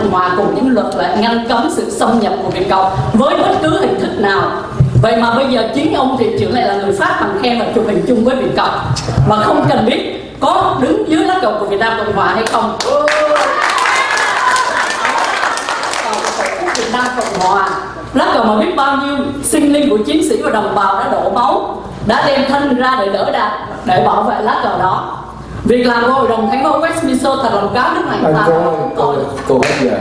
Cộng hòa cùng những luật lệ ngăn cấm sự xâm nhập của Việt Cộng với bất cứ hình thức nào. Vậy mà bây giờ chính ông Thị trưởng lại là người phát bằng khen và chụp hình chung với Việt Cộng, mà không cần biết có đứng dưới lá cờ của Việt Nam Cộng hòa hay không. Việt Nam Cộng hòa, lá cờ mà biết bao nhiêu sinh linh của chiến sĩ và đồng bào đã đổ máu, đã đem thân ra để đỡ đạn, để bảo vệ lá cờ đó. Việc làm của Hội đồng Thành phố Westminster thật là một cái nước này ta không tội. Cô hết giờ.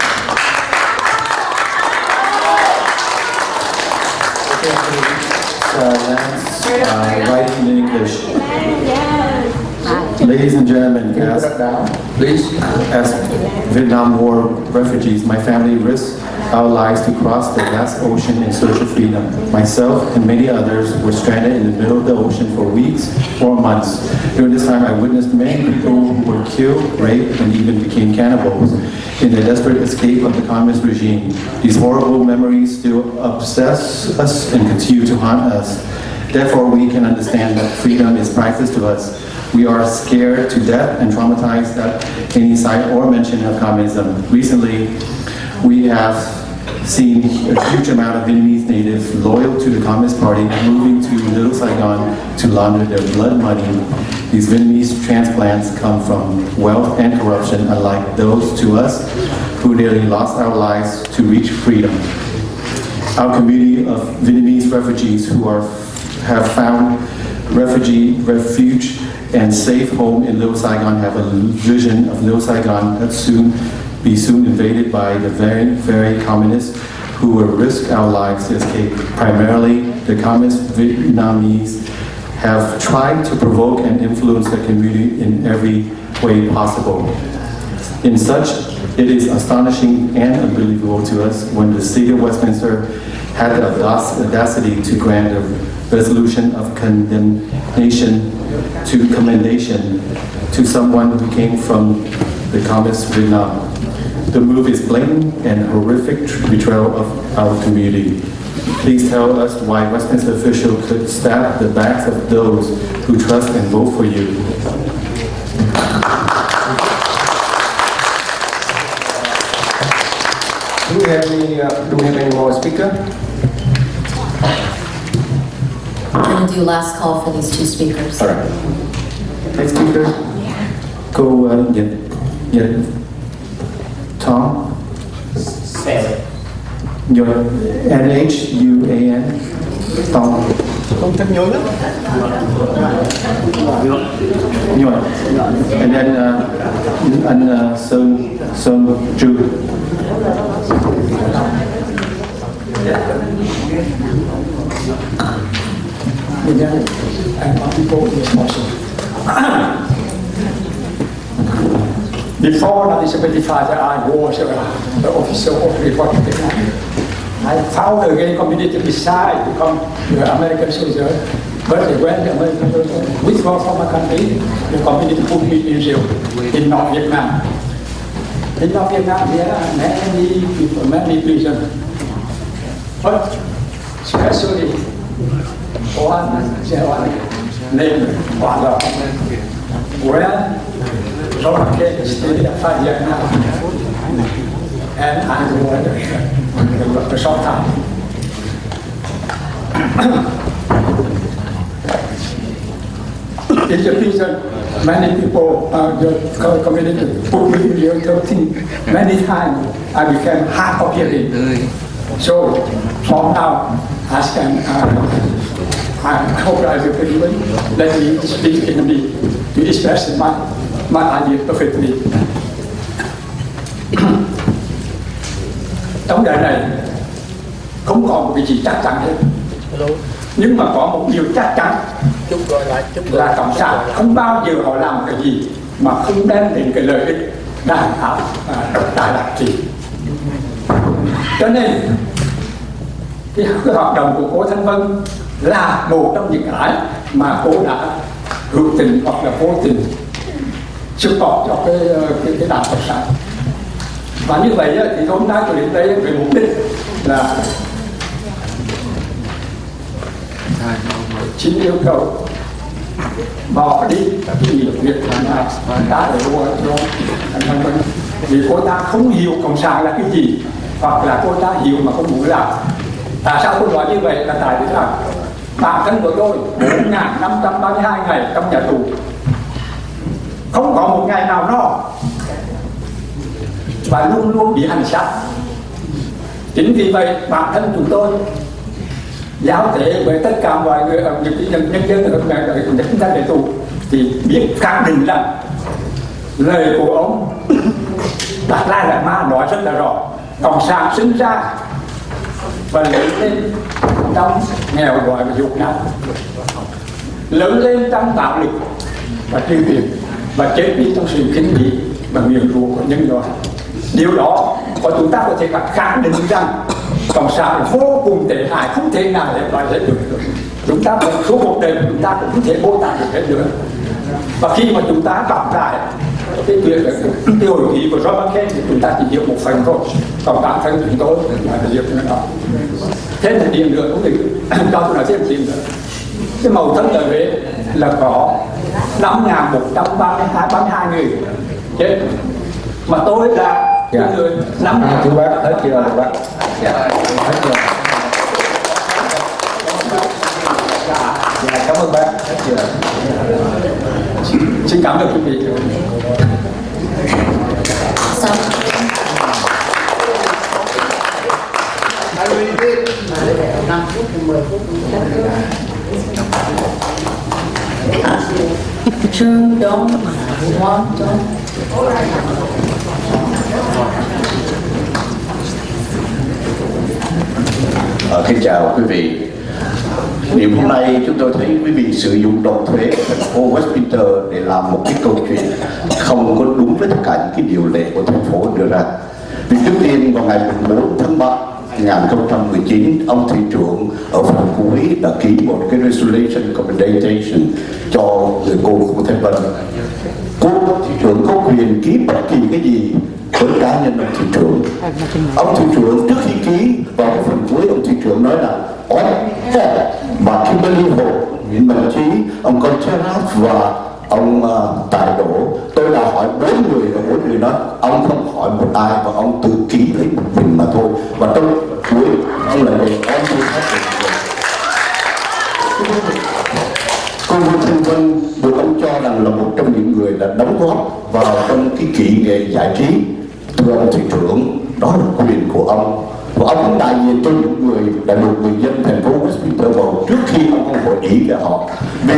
Let's write in English. Ladies and gentlemen, as Vietnam War refugees, my family risked our lives to cross the vast ocean in search of freedom. Myself and many others were stranded in the middle of the ocean for weeks or months. During this time, I witnessed many people who were killed, raped, and even became cannibals in the desperate escape of the communist regime. These horrible memories still obsess us and continue to haunt us. Therefore, we can understand that freedom is priceless to us. We are scared to death and traumatized at any sight or mention of communism. Recently, we have seen a huge amount of Vietnamese natives loyal to the Communist Party moving to Little Saigon to launder their blood money. These Vietnamese transplants come from wealth and corruption, unlike those to us who nearly lost our lives to reach freedom. Our community of Vietnamese refugees who have found refuge and safe home in Little Saigon have a vision of Little Saigon that be soon invaded by the very, very communists who will risk our lives to escape. Primarily, the communist Vietnamese have tried to provoke and influence the community in every way possible. In such, it is astonishing and unbelievable to us when the state of Westminster had the audacity to grant a resolution of commendation to someone who came from the communist Vietnam. The move is blatant and horrific betrayal of our community. Please tell us why Westminster officials could stab the backs of those who trust and vote for you. Do we have any more speakers? We're going to do last call for these two speakers. All right. Next speaker, cô Nhật Tom. Nhuan Tom. Không thích nhớ lắm. Nhuan. And then anh Sơn Trư. Before 1975, I was the officer of the Republic. I found a gay community beside become the American soldier. But when the American soldier withdraw from my country, the community put me in jail in North Vietnam. In North Vietnam, there are many people, many prisons. But especially one named Hoa Kỳ. When Lord came stayed at 5 years now, and I was the short time. In the prison, many people, the community put me in jail 13. Many times I became hard of hearing. So from now, I hope I will be able to let me speak in me to express my idea perfectly. Trong đời này không còn một cái gì chắc chắn hết. Nhưng mà có một điều chắc chắn là cộng sản không bao giờ họ làm cái gì mà không đem đến cái lợi ích đàn áp đại đặc trị. Cho nên cái hoạt động của cô Thanh Vân là một trong những cái mà cô đã hữu tình hoặc là vô tình support cho cái đảng cộng sản. Và như vậy thì hôm nay tôi đến đây với mục đích là xin yêu cầu bỏ đi các cái gì việc là ta để rồi vì cô ta không hiểu cộng sản là cái gì, hoặc là cô ta hiểu mà không muốn làm. Tại sao tôi nói như vậy là tại vì là bản thân của tôi 4.532 ngày trong nhà tù, không có một ngày nào no, và luôn luôn bị hành sát. Chính vì vậy bản thân chúng tôi giáo tế với tất cả mọi người ở những nhân dân ở chúng ta để tù thì biết khẳng định rằng lời của ông Đạt Lai Lạt Ma nói rất là rõ: cộng sản sinh ra và lớn lên trong nghèo đói và dục nạn, lớn lên trong bạo lực và truy quyền, và chết đi trong sự khinh bỉ và nguyền rủa của nhân loại. Điều đó có chúng ta có thể khẳng định rằng cộng sản vô cùng tệ hại, không thể nào để loại hết được. Chúng ta một số cuộc đời của chúng ta cũng không thể mô tả được hết nữa. Và khi mà chúng ta đọc lại cái chuyện cái hồi ký của Robert Kennedy thì chúng ta chỉ hiểu một phần thôi, còn bản thân chúng tôi là hiểu cái đó. Thêm một điểm nữa cũng cho tôi nói thêm một điểm nữa. Cái màu thân ở Huế là có 5.132 người chết, mà tôi là người 5.000. Chú bác hết chưa bác? Hết chưa? Dạ, cảm ơn bác. Hết chưa? Xin cảm ơn quý vị. Chương, don't want, don't. Kính chào quý vị. Điểm hôm nay chúng tôi thấy quý vị sử dụng đồng thuế thành phố Westminster để làm một cái câu chuyện không có đúng với tất cả những cái điều lệ của thành phố đưa ra. Vì trước tiên vào ngày 4 tháng 3 2019, ông thị trưởng ở phòng cuối đã ký một cái resolution commendation cho người cô Ngô Thanh Vân. Cô thị trưởng có quyền ký bất kỳ cái gì với cá nhân ông thị trưởng. Ông thị trưởng trước khi ký vào cái phần cuối, ông thị trưởng nói là bà Kimberly Hồ, Nguyễn Mạnh Trí, ông Contreras và ông Tài Đỗ. Tôi là hỏi 4 người và 4 người nói ông không hỏi một ai và ông tự ký lấy một mình mà thôi. Và trong cuối ông lại để ông tôi hết rồi. Cô Ngô Thanh Vân được ông cho rằng là một trong những người đã đóng góp vào trong cái kỹ nghệ giải trí. Thưa ông thị trưởng, đó là quyền của ông. Và ông cũng đại diện cho những người đã được người dân thành phố Westminster bầu trước khi ông không hội ý về họ. Vì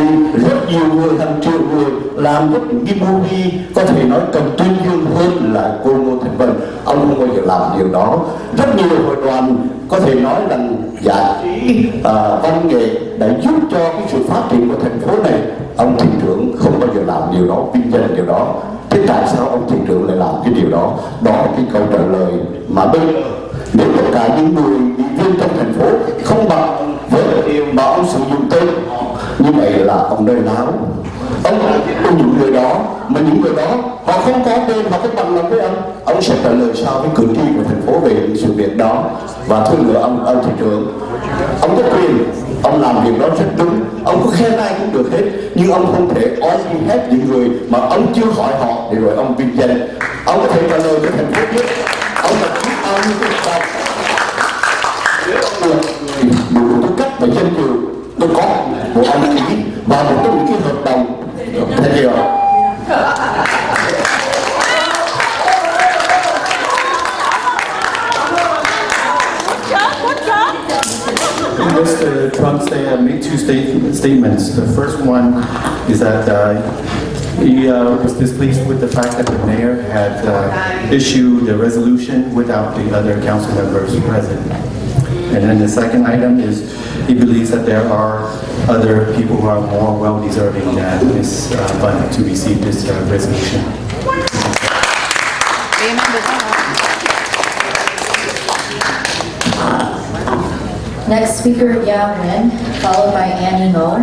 rất nhiều người, hàng triệu người làm rất những cái movie có thể nói cần tuyên dương hơn là cô Ngô Thanh Vân. Ông không bao giờ làm điều đó. Rất nhiều hội đoàn có thể nói rằng giải trí, văn nghệ đã giúp cho cái sự phát triển của thành phố này. Ông thị trưởng không bao giờ làm điều đó, vinh danh điều đó. Thế tại sao ông thị trưởng lại làm cái điều đó? Đó là cái câu trả lời mà bây giờ nếu tất cả những người bị viên trong thành phố không bằng với điều mà ông sử dụng tên, như vậy là ông nơi láo. Ông là những người đó, mà những người đó họ không có tên, họ không bằng lòng với ông sẽ trả lời sao với cử tri của thành phố về những sự việc đó. Và thôi nữa ông thị trưởng, ông có quyền, ông làm việc đó rất đúng, ông có khen ai cũng được hết, nhưng ông không thể oán đi hết những người mà ông chưa hỏi họ để rồi ông vinh danh. Ông có thể trả lời cho thành phố biết ông là biết bao nhiêu cái sao. Nếu ông là đủ tư cách và danh dự, tôi có một ông ký và một trong những cái hợp đồng thay điều. Mr. Trump made two statements. The first one is that he was displeased with the fact that the mayor had issued the resolution without the other council members present. And then the second item is he believes that there are other people who are more well-deserving than Ms. Vân to receive this resolution. Next speaker, Viên, followed by Annie Mo.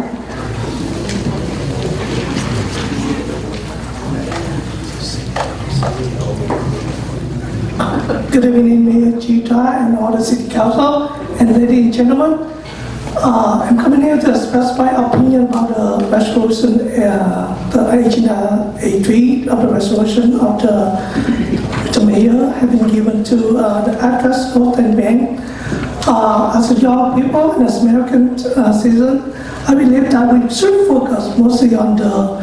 Good evening, Mayor Chita and all the City Council, and ladies and gentlemen. I'm coming here to express my opinion about the resolution, the agenda A3 of the resolution of the mayor having given to the actress Ngô Thanh Vân. As a young people and as American citizen, I believe that we should focus mostly on the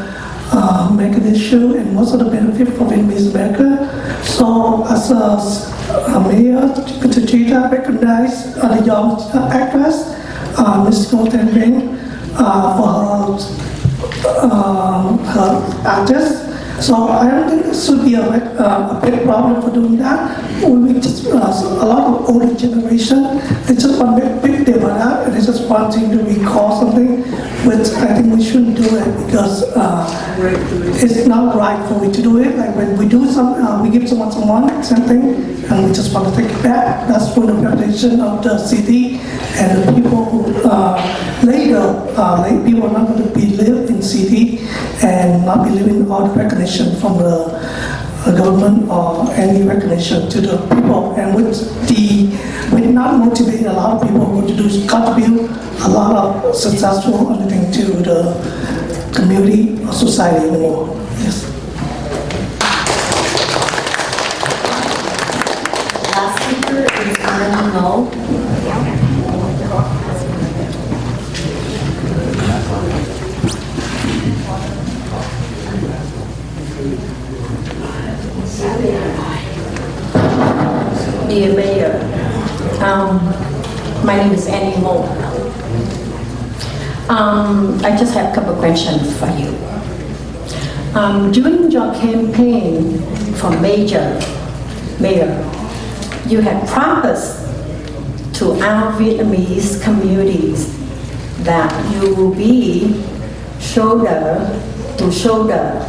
American issue and most of the benefit for Vietnamese America. So as a mayor, to treat her, recognize the young actress, Ms. Ngô Thanh Vân, for her artist. So I don't think it should be a big problem for doing that. We just, a lot of older generation, they just want to make big deal about that, and they just wanting to recall something, which I think we shouldn't do it because it's not right for we to do it. Like when we do we give someone something, and we just want to take it back. That's for the reputation of the city and the people who later, people are not going to be live in city and not be living all the recognition from the government or any recognition to the people, and with not motivating a lot of people who want to do contribute a lot of successful anything to the community or society anymore. Yes. Last speaker is Ngô. Dear Mayor, my name is Ngô. I just have a couple of questions for you. During your campaign for mayor, you had promised to our Vietnamese communities that you will be shoulder to shoulder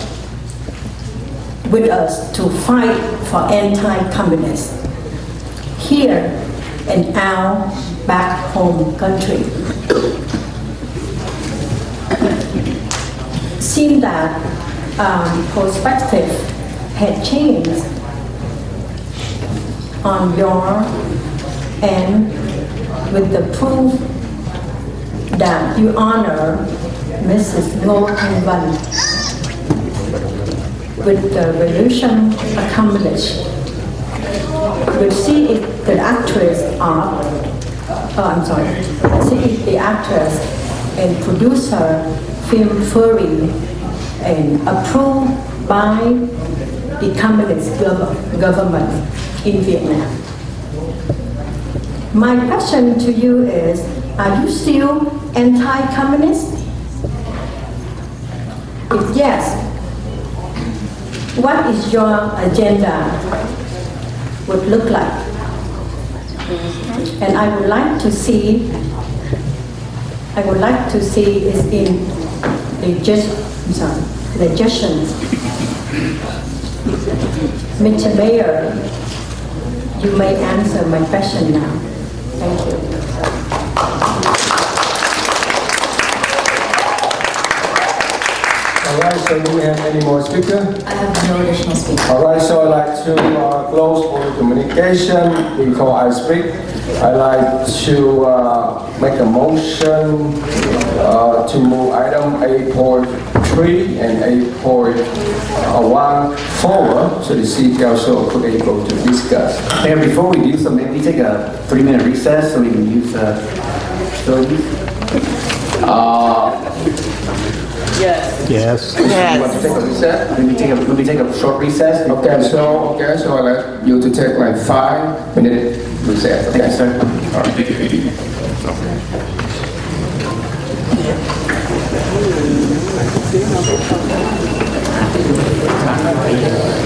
with us to fight for anti-communists here in our back home country. Seems that perspective had changed on your end with the proof that you honor Mrs. Ngô Thanh Vân with the revolution accomplished. But she is the actress of, she is the actress and producer, film Fury, and approved by the communist government in Vietnam. My question to you is, are you still anti-communist? If yes, what is your agenda would look like? And I would like to see is in the suggestions. Mr. Mayor, you may answer my question now. Thank you. All right, so do we have any more speakers? I have no additional speakers. All right, so I'd like to close all the communication before I speak. I'd like to make a motion to move item 8.3 and 8.1 forward so the city council could be able to discuss. And before we do so, maybe we take a 3-minute recess so we can use facilities. Yes. You want to take a recess? Maybe take a short recess. Okay, so I'd like you to take like 5-minute recess. Okay, Thank you, sir. All right.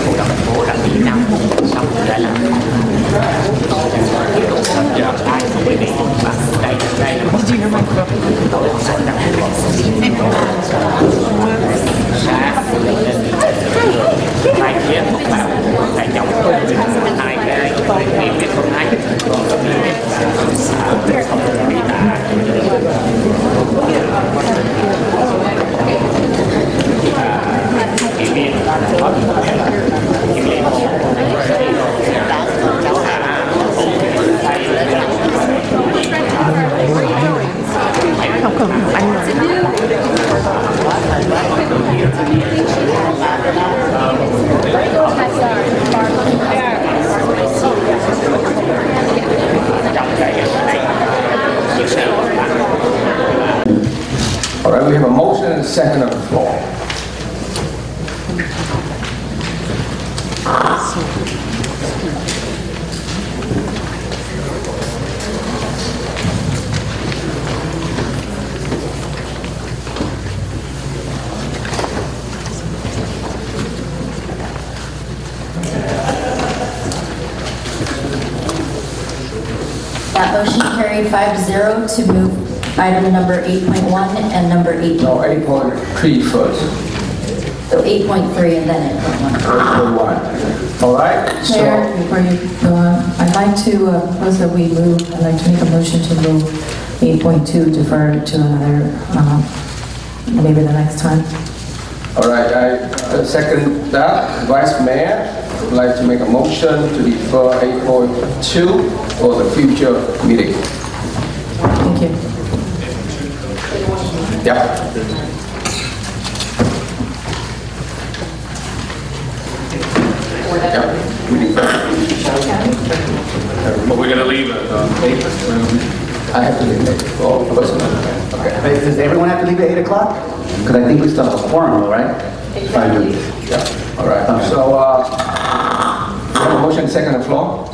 Hội đồng thành phố đã nghỉ 5 xong rồi lại làm tiếp tục tham gia hai quý vị và đây là một chiến thắng đội sản đặc biệt hai phía một bạn tại trọng hai cái niềm biết không ai right, we have a motion and a second on the floor. That motion carried 5-0 to move item number 8.1 and number 8. No, 8.3 first. So 8.3 and then 8.1. All right. Chair, before you go on, I'd like to propose that we move, I'd like to make a motion to move 8.2, defer to another, maybe the next time. All right, I second that. Vice Mayor would like to make a motion to defer 8.2 for the future meeting. Thank you. Yeah. But we're going to leave it on paper. I have to leave it. Oh, okay. Does everyone have to leave at 8 o'clock? Because I think we still have a quorum, though, right? I do. Yeah. All right. So, we have a motion second on the floor.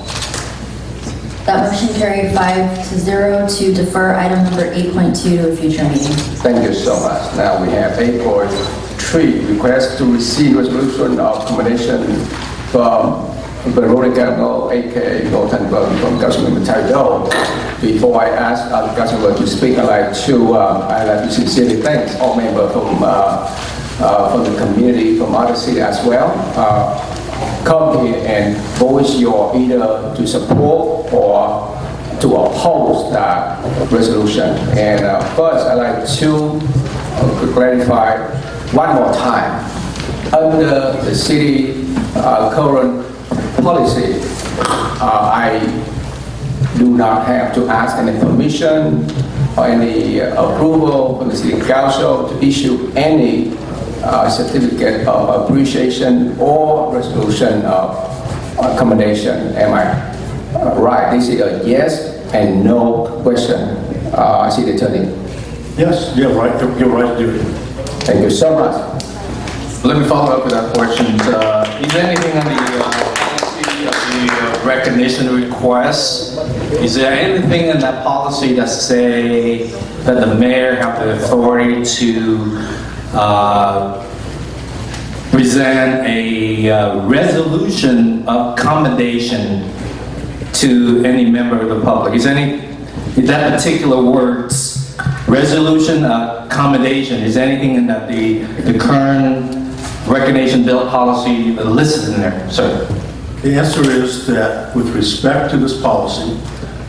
That motion carried 5-0 to defer item number 8.2 to a future meeting. Thank you so much. Now we have 8.3, request to receive resolution of commendation from Veronica Ngô, aka Ngô Thanh Vân from Councilmember Taito. Before I ask the Councilmember to speak, I'd like to sincerely thank all members from the community, from other cities as well. Come here and voice your either to support or to oppose that resolution. And first, I'd like to clarify one more time. Under the city current policy, I do not have to ask any permission or any approval from the city council to issue any certificate of appreciation or resolution of accommodation. Am I right? This is a yes and no question. City Attorney. Yes, you're right. You're right to do it. Thank you so much. Let me follow up with that question. Is there anything on the policy of the recognition request? Is there anything in that policy that say that the mayor have the authority to present a resolution of commendation to any member of the public? Is that particular words, resolution of commendation, is anything in that the current recognition bill policy listed in there, sir? The answer is that with respect to this policy,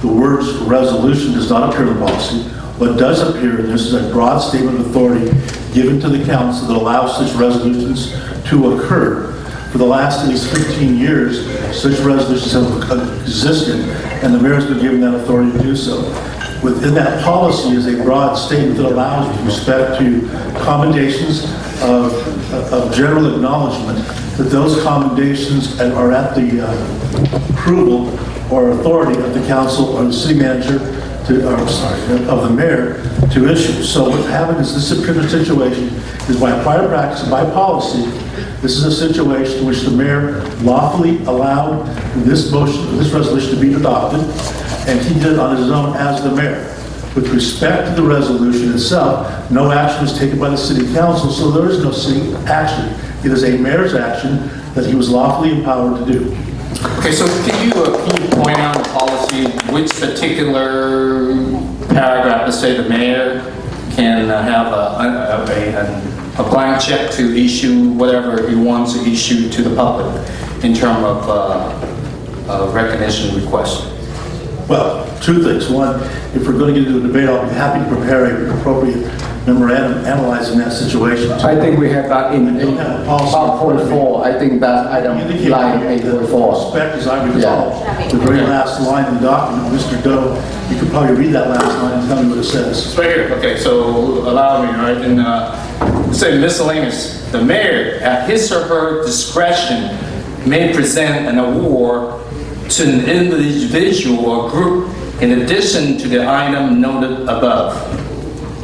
the words resolution does not appear in the policy. What does appear in this is a broad statement of authority given to the council that allows such resolutions to occur. For the last at least 15 years, such resolutions have existed, and the mayor has been given that authority to do so. Within that policy is a broad statement that allows with respect to commendations of general acknowledgement that those commendations are at the approval or authority of the council or the city manager of the mayor to issue. So what happened is this particular situation is by prior practice and by policy, this is a situation in which the mayor lawfully allowed this resolution to be adopted, and he did it on his own as the mayor. With respect to the resolution itself, no action was taken by the city council, so there is no city action. It is a mayor's action that he was lawfully empowered to do. Okay, so can you point out in the policy which particular paragraph to say the mayor can have a blank check to issue whatever he wants to issue to the public in terms of recognition request? Well, two things. One, if we're going to get into a debate, I'll be happy to prepare an appropriate memorandum analyzing that situation. I think we have that in 8.4. I think that item line 8.4. Respect, as I recall, the very last line in the document, Mr. Doe, you could probably read that last line and tell me what it says. It's right here. Okay, so allow me, right? And say miscellaneous. The mayor, at his or her discretion, may present an award to an individual or group in addition to the item noted above.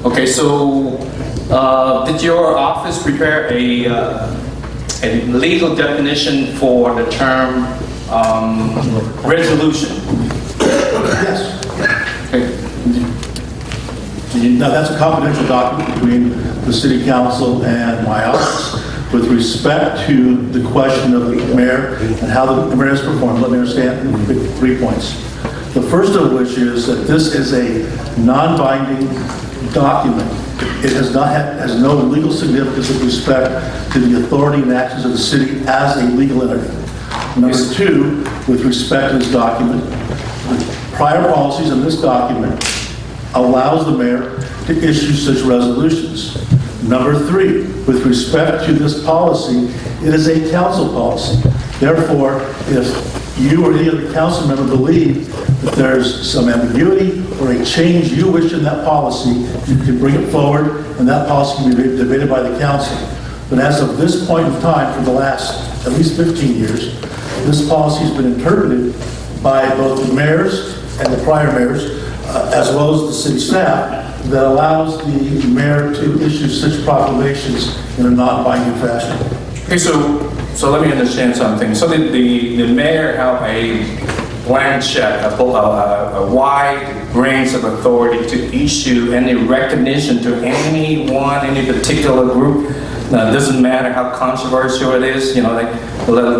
Okay, so Did your office prepare a legal definition for the term resolution? Yes. Okay. Now that's a confidential document between the City Council and my office with respect to the question of the mayor and how the mayor has performed. Let me understand 3 points. The first of which is that this is a non-binding document. It has no legal significance with respect to the authority and actions of the city as a legal entity. Number two, with respect to this document, the prior policies in this document allows the mayor to issue such resolutions. Number three, with respect to this policy, it is a council policy. Therefore, if you or any other council member believe that there's some ambiguity or a change you wish in that policy, you can bring it forward and that policy can be debated by the council. But as of this point in time, for the last at least 15 years, this policy has been interpreted by both the mayors and the prior mayors, as well as the city staff, that allows the mayor to issue such proclamations in a non-binding fashion. Okay, so let me understand something. So the mayor have a blank check, a wide range of authority to issue any recognition to anyone, any particular group. Now, it doesn't matter how controversial it is. You know, like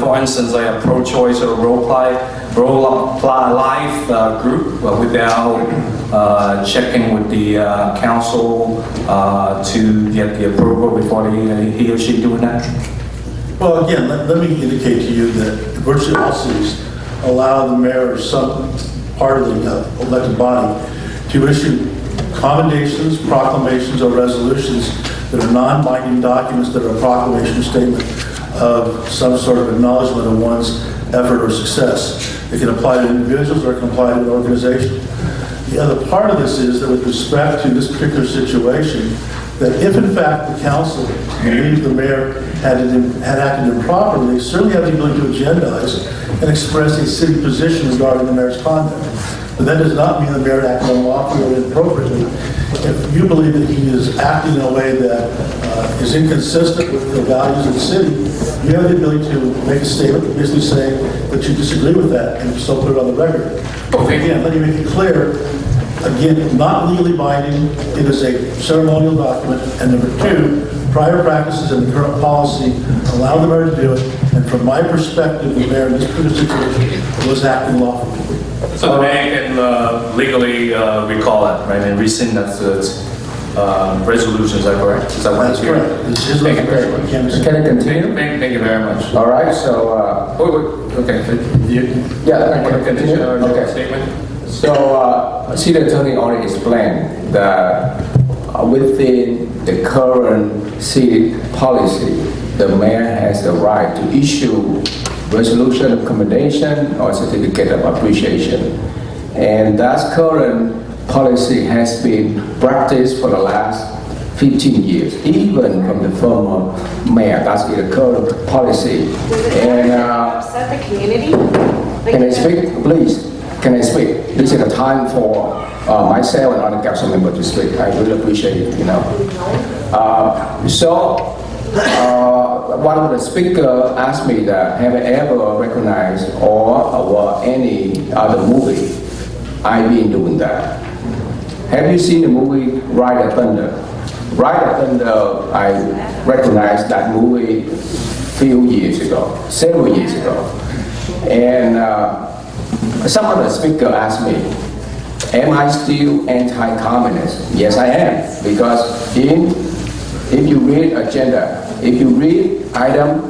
for instance, like a pro-choice or pro-life group, without checking with the council to get the approval before he or she doing that. Well, again, let me indicate to you that virtually all cities allow the mayor or some part of the elected body to issue commendations, proclamations, or resolutions that are non-binding documents that are a proclamation statement of some sort of acknowledgement of one's effort or success. It can apply to individuals or it can apply to an organization. The other part of this is that with respect to this particular situation, that if in fact the council believes the mayor had acted improperly, they certainly have the ability to agendize and express a city position regarding the mayor's conduct. But that does not mean the mayor acted unlawfully or inappropriately. If you believe that he is acting in a way that is inconsistent with the values of the city, you have the ability to make a statement basically saying that you disagree with that and so put it on the record. Again, let me make it clear, again, not legally binding, it is a ceremonial document, and number two, prior practices and the current policy allow the mayor to do it, and from my perspective, the mayor in this particular situation was acting lawfully. So the mayor can legally recall it, right, and rescind that resolution, is that correct? Is that what That's correct. Thank you very much. Can I continue? Thank you very much. All right, so... okay. Yeah, I can continue. Okay. Statement? So, City Attorney already explained that within the current city policy, the mayor has the right to issue resolution of commendation or certificate of appreciation. And that current policy has been practiced for the last 15 years, even from the former mayor. That's the current policy. And upset the community? can I speak, please? Can I speak? This is the time for myself and other council members to speak. I really appreciate it, you know. One of the speakers asked me that have I ever recognized or any other movie. I've been doing that. Have you seen the movie Ride of Thunder? Ride of Thunder, I recognized that movie a few years ago, several years ago. And some other speaker asked me, am I still anti-communist? Yes, I am, because if you read agenda, if you read item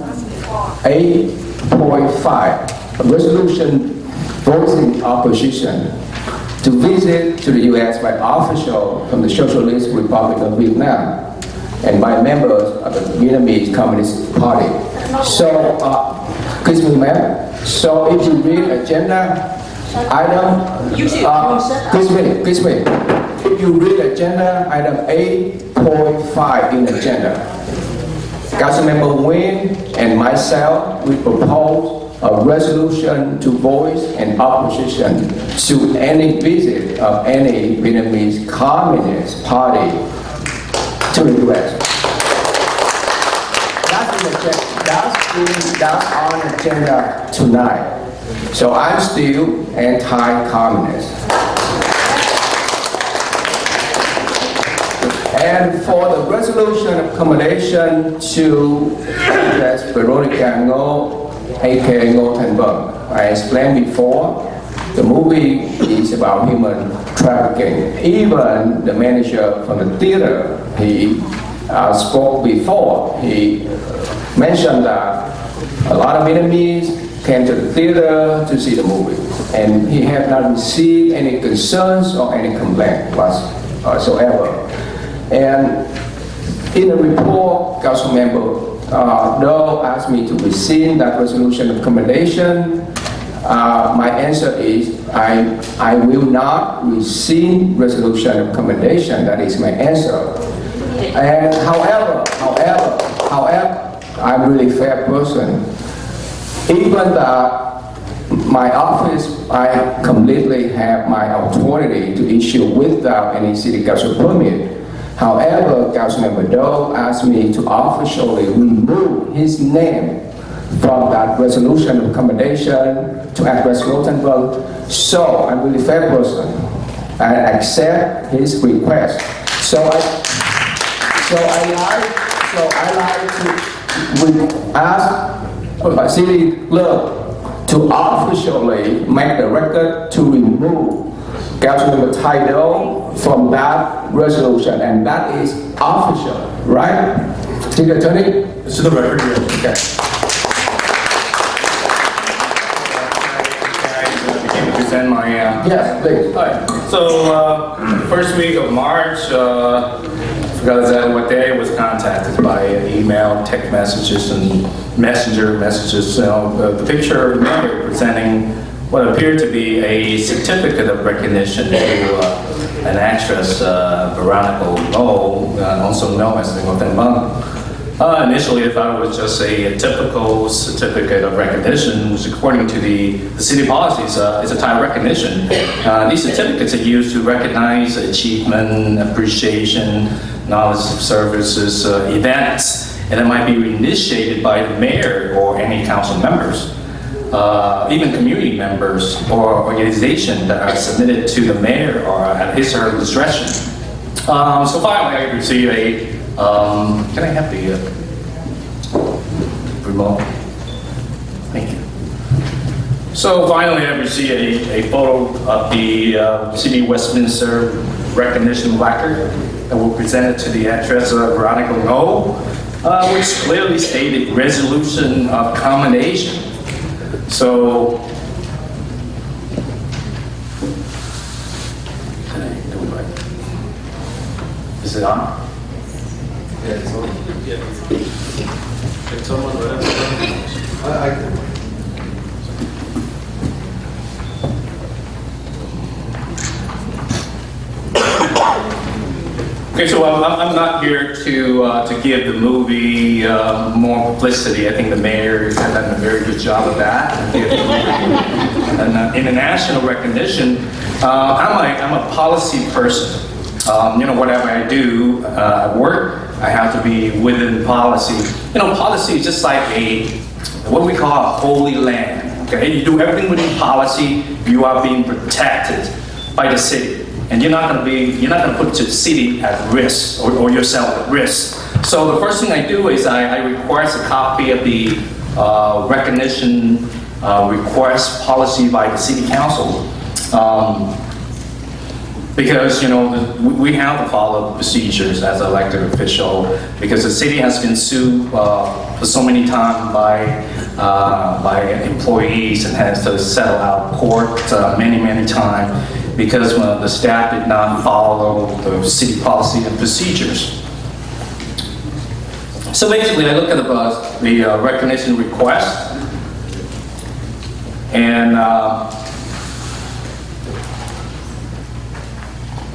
8.5, a resolution voicing opposition to visit to the U.S. by officials from the Socialist Republic of Vietnam and by members of the Vietnamese Communist Party. So, excuse me, ma'am. So if you read agenda item, excuse me. If you read agenda item 8.5 in agenda, Councilmember Vinh and myself, we propose a resolution to voice an opposition to any visit of any Vietnamese Communist Party to the U.S. That's on the agenda tonight. So I'm still anti-communist. And for the resolution of accommodation to address Veronica Ngô, aka Ngô Thanh Vân, I explained before, the movie is about human trafficking. Even the manager from the theater, he spoke before. He mentioned that a lot of Vietnamese came to the theater to see the movie, and he had not received any concerns or any complaint whatsoever. And in the report, Council Member Doe asked me to rescind that resolution of accommodation. My answer is I will not rescind resolution of accommodation. That is my answer. And however, I'm a really fair person. Even my office, I completely have my authority to issue without any city council permit. However, Councilmember Doe asked me to officially remove his name from that resolution of accommodation to address Ngô Thanh Vân. So I'm a really fair person. I accept his request. So I like to ask City Clerk to officially make the record to remove Councilmember Doe from that resolution, and that is official, right? City Attorney? It's in the record, yes. Okay. Present my yes, please. All right. So first week of March, forgot exactly what day, I was contacted by email, text messages, and messenger messages. The picture of me presenting what appeared to be a certificate of recognition to an actress, Veronica Ngô, also known as Ngô Thanh Vân. Initially, I thought it was just a typical certificate of recognition, which according to the city policies is a type of recognition. These certificates are used to recognize achievement, appreciation, knowledge of services, events, and it might be initiated by the mayor or any council members. Even community members or organizations that are submitted to the mayor or at his or her discretion. So finally, I received a, can I have the remote? Thank you. So finally, I received a photo of the City Westminster recognition placard that was presented to the actress Veronica Ngô, which clearly stated resolution of accommodation. So, is it on? Yeah, it's on. It's almost whatever. Okay, so I'm not here to give the movie more publicity. I think the mayor has done a very good job of that. And international recognition. I'm a policy person. Whatever I do at work, I have to be within policy. Policy is just like what we call a holy land. Okay, you do everything within policy. You are being protected by the city. And you're not going to put the city at risk or yourself at risk. So the first thing I do is I request a copy of the recognition request policy by the city council. Because we have to follow procedures as an elected official, because the city has been sued for so many times by employees and has to settle out court many times because the staff did not follow the city policy and procedures. So basically, I look at the recognition request, and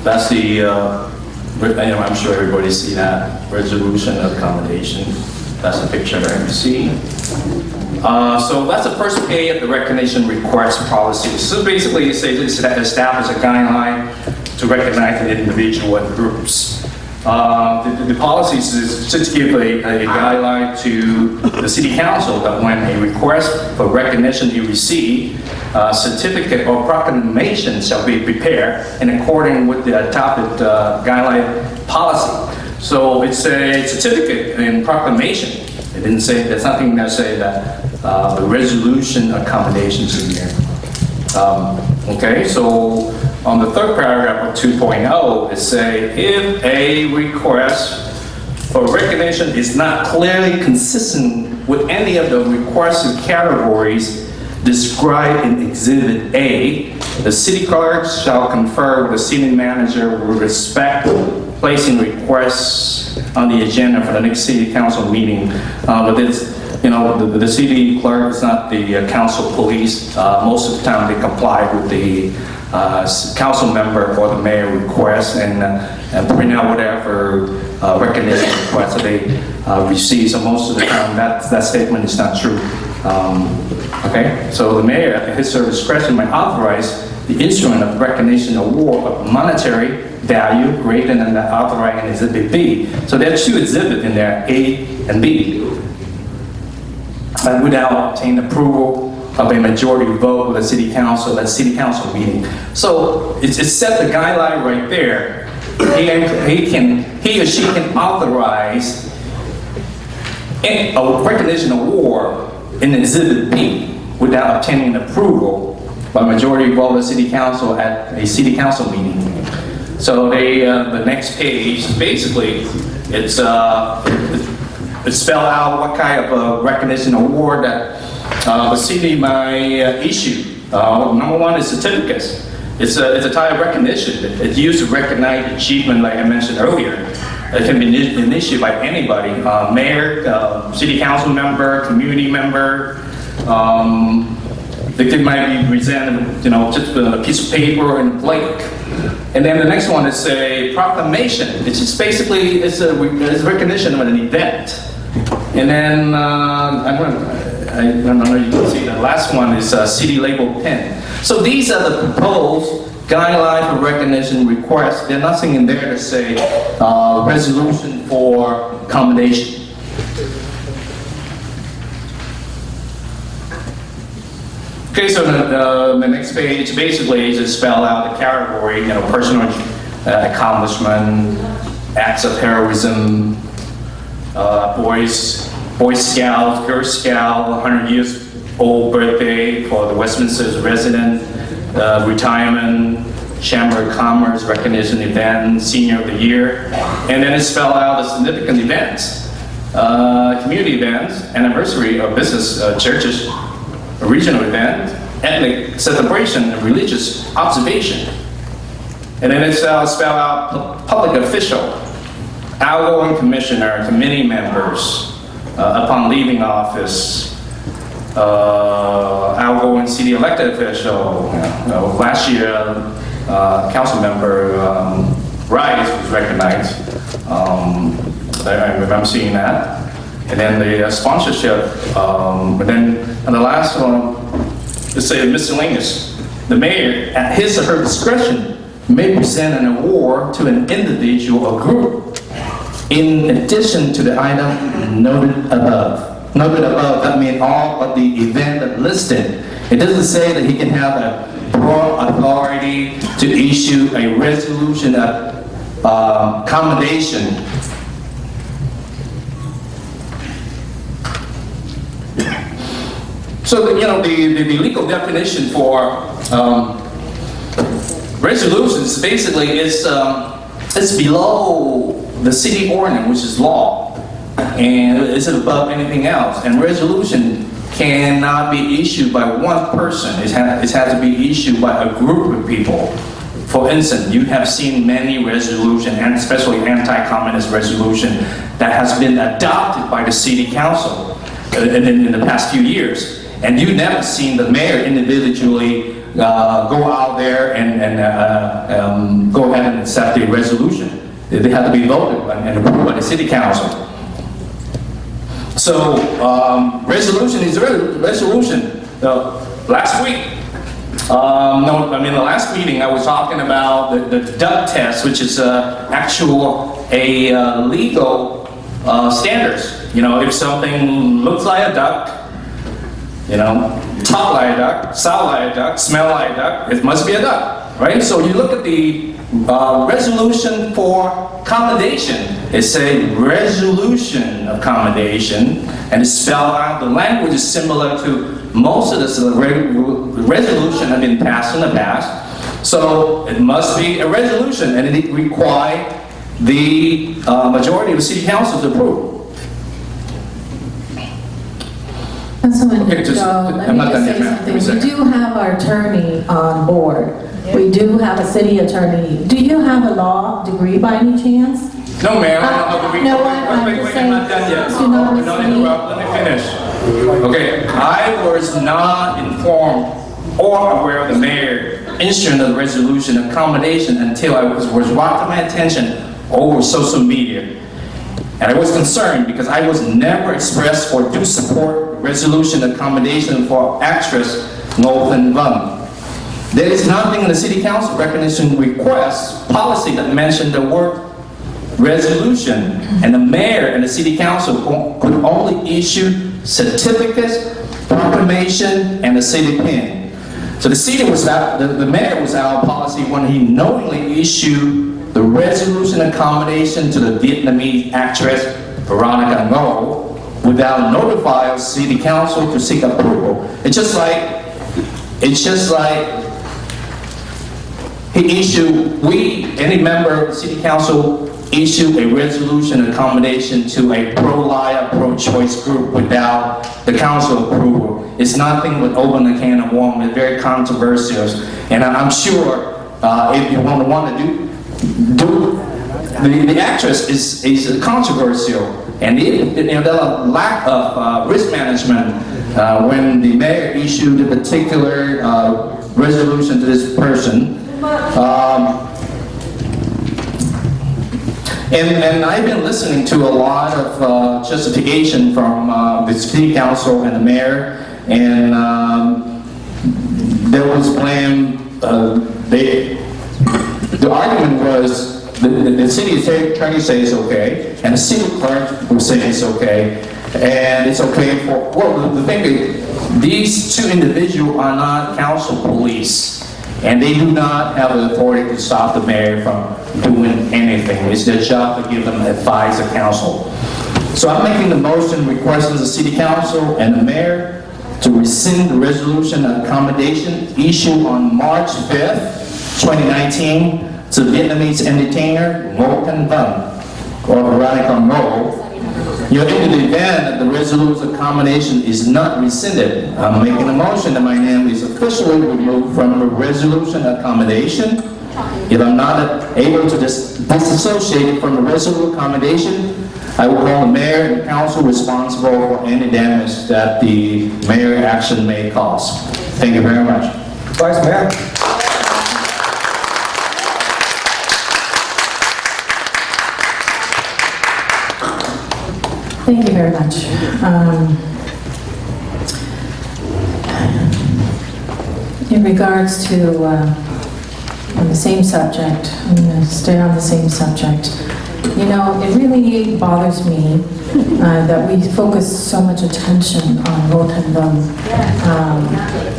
that's the, I'm sure everybody see that, resolution of accommodation. That's a picture of embassy. So that's the first page of the recognition request policy. So basically it says it's established a guideline to recognize the individual and groups. The policies is just give a guideline to the City Council that when a request for recognition is received, certificate or proclamation shall be prepared in accordance with the adopted guideline policy. So it's a certificate and proclamation. It didn't say, there's nothing that say that the resolution accommodations in there. Okay, so on the third paragraph of 2.0, it says, if a request for recognition is not clearly consistent with any of the requested categories described in Exhibit A, the city clerk shall confer with the city manager with respect to placing requests on the agenda for the next city council meeting. But it's, you know, the city clerk is not the council police. Most of the time they comply with the council member or the mayor request and print out whatever recognition request that they receive. So most of the time that statement is not true. Okay, so the mayor at his discretion might authorize the issuing of recognition award of monetary value greater than the authorized in Exhibit B. So there are two exhibits in there, A and B. And without obtaining approval of a majority vote of the city council at city council meeting. So it's set the guideline right there. He or she can authorize a recognition award in Exhibit B without obtaining approval by majority vote of the city council at a city council meeting. So the next page, basically, it's spelled out what kind of recognition award that the city might issue. Number one is certificates. It's a type of recognition. It's used to recognize achievement, like I mentioned earlier. It can be issued by anybody, mayor, city council member, community member. They might be presented, you know, just a piece of paper and blank. And then the next one is a proclamation. It's just basically it's a recognition of an event. And then I don't know if you can see the last one is city label pen. So these are the proposed guideline for recognition requests. There's nothing in there to say resolution for accommodation. Okay, so the next page basically is to spell out the category, you know, personal accomplishment, acts of heroism, Boy Scouts, Girl Scout, 100 years old birthday for the Westminster resident, retirement, Chamber of Commerce recognition event, Senior of the Year, and then it spelled out the significant events, community events, anniversary of business, churches, a regional event, ethnic celebration, and religious observation. And then it spelled out public official, outgoing commissioner, committee members, upon leaving office, outgoing city elected official. Last year, council member Rice was recognized. I remember seeing that. And then the sponsorship, and then and the last one, let's say miscellaneous. The mayor, at his or her discretion, may present an award to an individual or group in addition to the item noted above. Noted above, that means all of the event listed. It doesn't say that he can have a broad authority to issue a resolution of accommodation. So, you know, the legal definition for resolutions basically is it's below the city ordinance, which is law, and it's above anything else. And resolution cannot be issued by one person. It has to be issued by a group of people. For instance, you have seen many resolutions, and especially anti-communist resolution, that has been adopted by the city council in the past few years. And you've never seen the mayor individually go out there and go ahead and accept the resolution. They have to be voted and approved by the city council. So resolution is resolution. Last week, No, I mean, the last meeting I was talking about the duck test, which is legal standards. You know, if something looks like a duck, you know, talk like a duck, sound like a duck, smell like a duck, it must be a duck, right? So you look at the resolution for accommodation. It's a resolution of accommodation, and it's spelled out. The language is similar to most of the resolution have been passed in the past. So it must be a resolution, and it requires the majority of the city council to approve. Councilman, Okay, let me just say something. We do have our attorney on board. We do have a city attorney. Do you have a law degree by any chance? No, ma'am. I'm not done yet. Don't interrupt. Let me finish. Okay, I was not informed or aware of the mayor issuing the resolution accommodation until I was brought to my attention over social media. And I was concerned because I was never expressed or do support resolution accommodation for actress Ngô Thanh Vân. There is nothing in the city council recognition request policy that mentioned the word resolution, and the mayor and the city council could only issue certificates, proclamation, and a city pin. So the city was out, the mayor was out of policy when he knowingly issued the resolution accommodation to the Vietnamese actress Veronica Ngô without notifying city council to seek approval. It's just like he issued, any member of the city council issue a resolution accommodation to a pro-life, pro-choice group without the council approval. It's nothing but open a can of worms. It's very controversial, and I'm sure if you want to do the actress is controversial, and there's a lack of risk management when the mayor issued a particular resolution to this person. And I've been listening to a lot of justification from the city council and the mayor, and there was blame. The argument was the city attorney says it's okay, and the city clerk will say it's okay, and it's okay for. Well, the thing is, these two individuals are not council police. And they do not have the authority to stop the mayor from doing anything. It's their job to give them advice and counsel. So I'm making the motion requesting the city council and the mayor to rescind the resolution of accommodation issued on March 5th, 2019 to Vietnamese entertainer Ngô Thanh Vân, or Veronica Ngô. In the event that the resolution accommodation is not rescinded, I'm making a motion that my name is officially removed from the resolution accommodation. If I'm not able to disassociate from the resolution accommodation, I will call the mayor and the council responsible for any damage that the mayor action may cause. Thank you very much. Vice Mayor. Thank you very much. In regards to on the same subject, I'm going to stay on the same subject. You know, it really bothers me that we focus so much attention on Ngô Thanh Vân.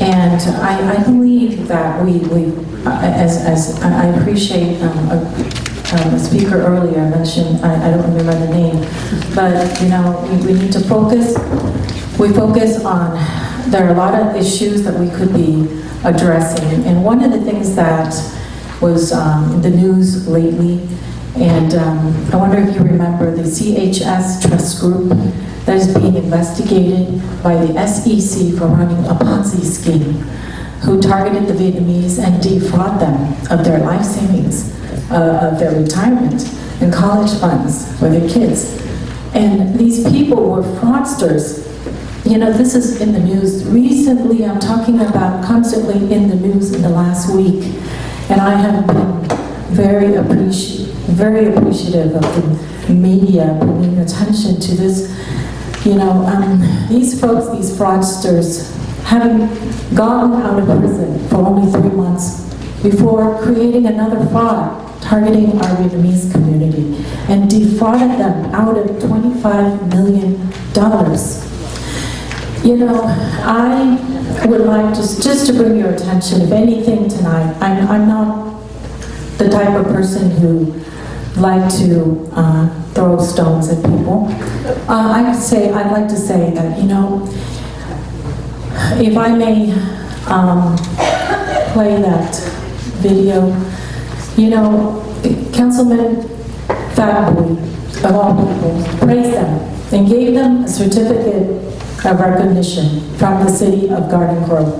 And I believe that as I appreciate a speaker earlier mentioned, I don't remember the name, but you know, we need to focus. We focus on, there are a lot of issues that we could be addressing, and one of the things that was in the news lately, and I wonder if you remember the CHS Trust Group that is being investigated by the SEC for running a Ponzi scheme, who targeted the Vietnamese and defrauded them of their life savings, of their retirement and college funds for their kids. And these people were fraudsters. You know, this is in the news recently. I'm talking about constantly in the news in the last week. And I have been very appreciative of the media bringing attention to this. You know, these folks, these fraudsters, having gotten out of prison for only 3 months before creating another fraud targeting our Vietnamese community and defrauded them out of $25 million. You know, I would like just to bring your attention, if anything tonight, I'm not the type of person who like to throw stones at people. I'd like to say that, you know, if I may play that video, you know, Councilman Fat Boy, of all people, praised them and gave them a certificate of recognition from the city of Garden Grove.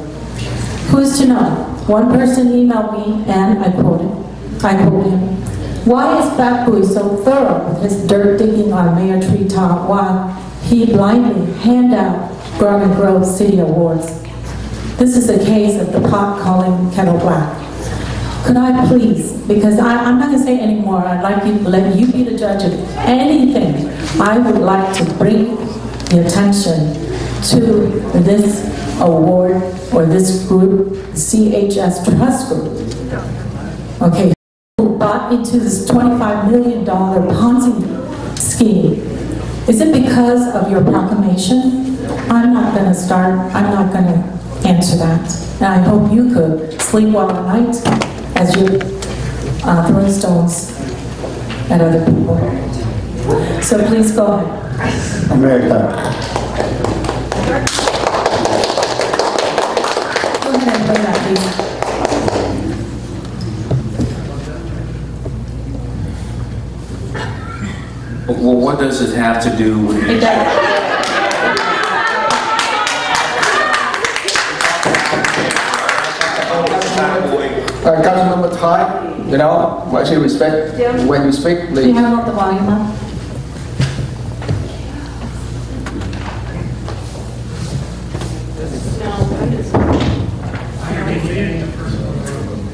Who's to know? One person emailed me and I quote him, "Why is Fat Boy so thorough with his dirt digging on Mayor Treetop while he blindly hand out Garden Grove City Awards? This is a case of the pot calling kettle black." Could I please, because I'm not going to say anymore, I'd like you to let you be the judge of anything. I would like to bring the attention to this award or this group, CHS Trust Group, okay, who bought into this $25 million Ponzi scheme. Is it because of your proclamation? I'm not going to answer that. And I hope you could sleep well at night as you throw stones at other people. So please go ahead. America. Go ahead and bring that, please. Well, what does it have to do with it? Councilmember Thai, you know, much respect when you speak, please. Do you have the volume up?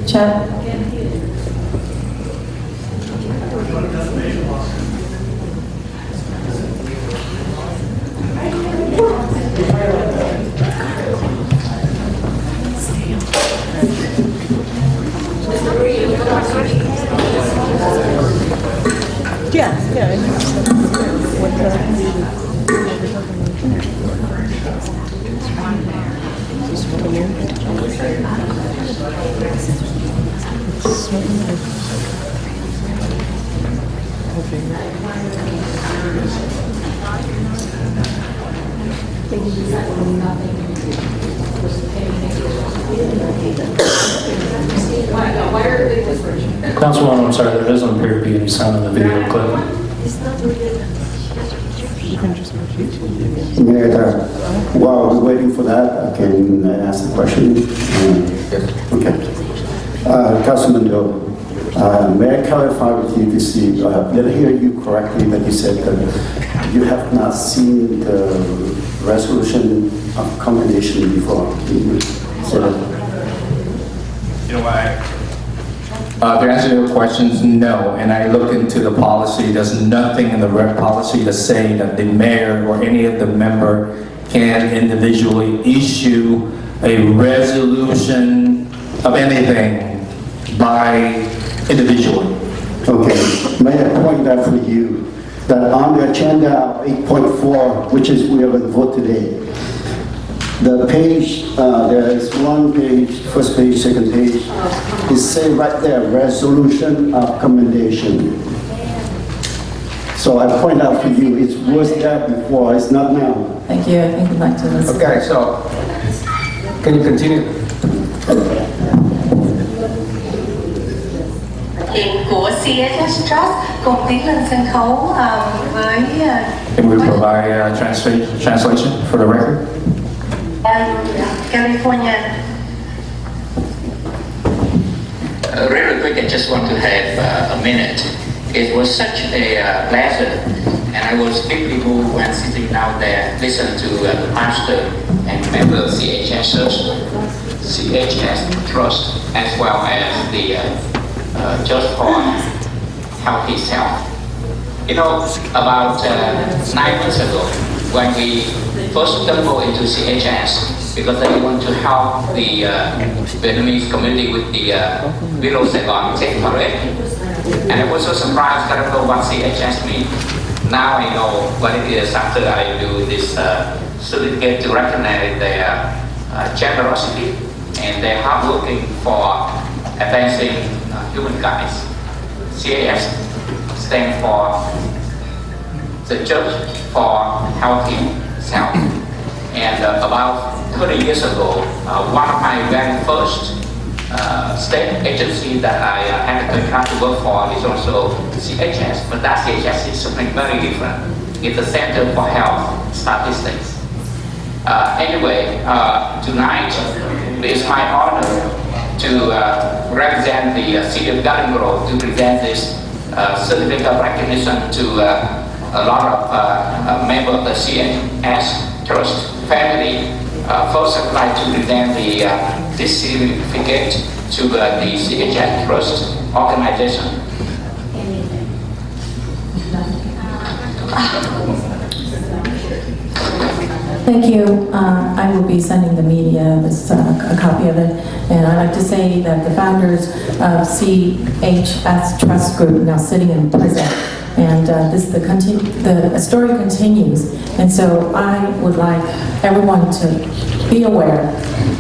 Chat. Councilwoman, I'm sorry, there doesn't appear to be any sound in the video clip. Mayor, while we're waiting for that, I can ask the question. Okay. Councilman Doe, may I clarify with you to see, did I hear you correctly that you said that you have not seen the resolution of commendation before? You know why? To answer your questions, no. And I looked into the policy. There's nothing in the policy to say that the mayor or any of the member can individually issue a resolution of anything by individually. Okay. May I point out for you that on the agenda 8.4, which is we are going to vote today, the page, there is one page, first page, second page, it says right there, resolution of commendation. So I point out for you, it was there before, it's not now. Thank you, I think we'd like to listen. Okay, so, can you continue? Của CHS Trust cùng tiến lên sân khấu với Can we provide translation for the record? California. Really quick, I just want to have a minute. It was such a pleasure, and I was deeply moved when sitting down there, listen to the pastor and member of CHS Trust, as well as the Judge Paul help himself. You know, about 9 months ago, when we first stumbled into CHS, because they want to help the Vietnamese community with the Below Saigon Secretariat. And I was so surprised that I don't know what CHS means. Now I know what it is after I do this certificate to recognize their generosity and their hard working for advancing humankind. CAS stands for the Church for Healthy Self. And about 30 years ago, one of my very first state agency that I had the contract to work for is also CHS, but that CHS is something very different. It's the Center for Health Statistics. Anyway, tonight it's my honor to represent the city of Garden Grove to present this certificate of recognition to a lot of members of the CHS Trust family. First, I'd like to present this certificate to the CHS Trust organization. Thank you. I will be sending the media this, a copy of it. And I'd like to say that the founders of CHS Trust Group are now sitting in prison. And the story continues. And so I would like everyone to be aware,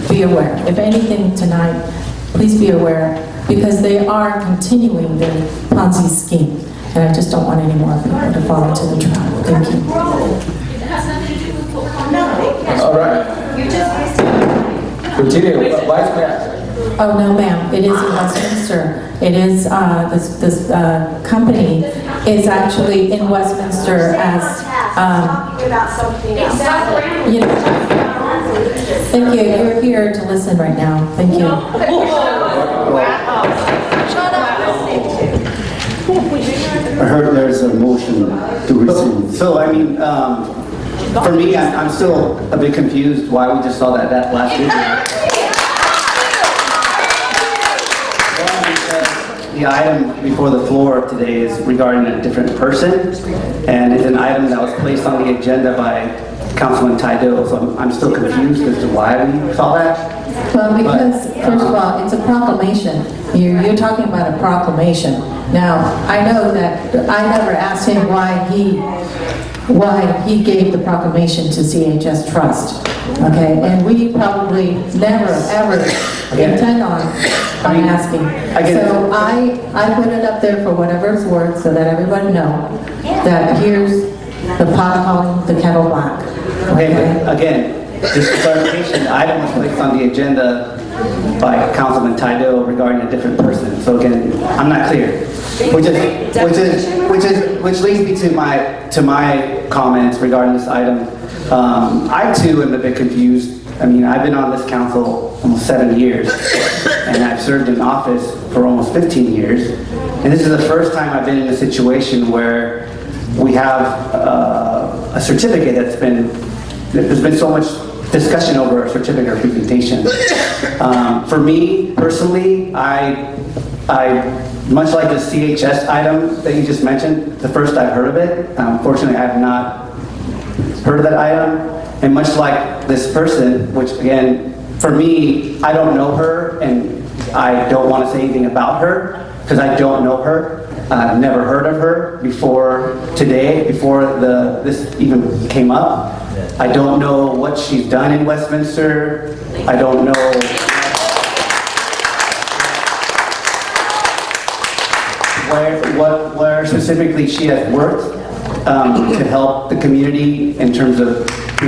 be aware. If anything tonight, please be aware, because they are continuing their Ponzi scheme. And I just don't want any more people to fall into the trap. Thank you. All right. Continue, Vice Mayor. Oh, no, ma'am. It is in Westminster. It is, this company is actually in Westminster as, you know, thank you. You're here to listen right now. Thank you. I heard there's a motion to rescind. So, I mean, for me, I'm still a bit confused why we just saw that last video. The item before the floor today is regarding a different person, and it's an item that was placed on the agenda by Councilman Taido, so I'm still confused as to why we saw that. Well, because, first of all, it's a proclamation. You're talking about a proclamation. Now, I know that I never asked him why he gave the proclamation to CHS Trust, okay? And we probably never, ever intend on asking. So I put it up there for whatever it's worth so that everybody knows that here's the pot calling the kettle black. Okay, but again, just clarification, the item was placed on the agenda by Councilman Taido regarding a different person. So again, I'm not clear. Which leads me to my comments regarding this item. I too am a bit confused. I mean, I've been on this council almost 7 years, and I've served in office for almost 15 years. And this is the first time I've been in a situation where we have a certificate there's been so much discussion over a certificate of presentation. For me, personally, I much like the CHS item that you just mentioned, the first I've heard of it. Fortunately, I have not heard of that item. And much like this person, which again, for me, I don't know her, and I don't want to say anything about her, because I don't know her. I've never heard of her before today, before this even came up. I don't know what she's done in Westminster. I don't know where specifically she has worked to help the community in terms of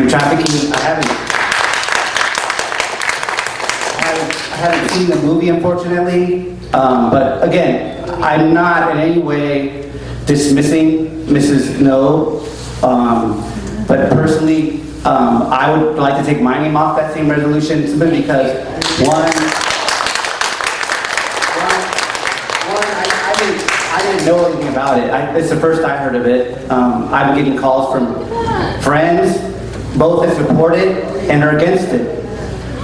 trafficking. I haven't seen the movie, unfortunately, but again, I'm not in any way dismissing Mrs. No, but personally, I would like to take my name off that same resolution simply because I didn't know anything about it. It's the first I heard of it. I'm getting calls from friends, both that support it and are against it.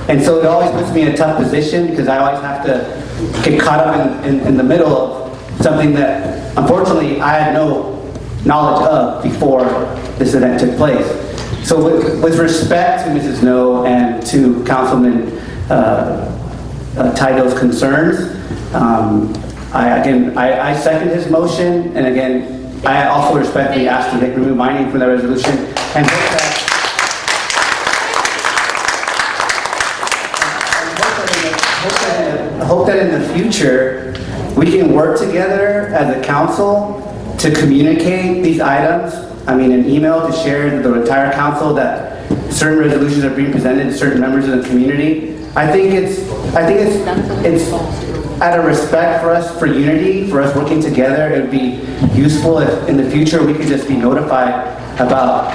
And so it always puts me in a tough position because I always have to get caught up in the middle of something that, unfortunately, I had no knowledge of before this event took place. So with respect to Mrs. No and to Councilman Tito's concerns, I second his motion, and again, I also respectfully ask to remove my name from the resolution, and hope that in the future we can work together as a council to communicate these items. I mean, an email to share to the entire council that certain resolutions are being presented to certain members of the community. I think it's out of respect for us, for unity, for us working together. It would be useful if in the future we could just be notified about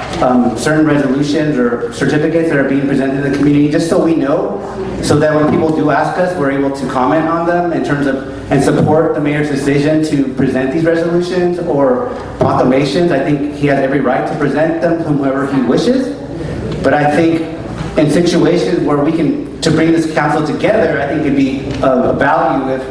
certain resolutions or certificates that are being presented to the community, just so we know, so that when people do ask us, we're able to comment on them in terms of, and support the mayor's decision to present these resolutions or proclamations. I think he has every right to present them to whomever he wishes. But I think in situations where we can, to bring this council together, I think it'd be of value if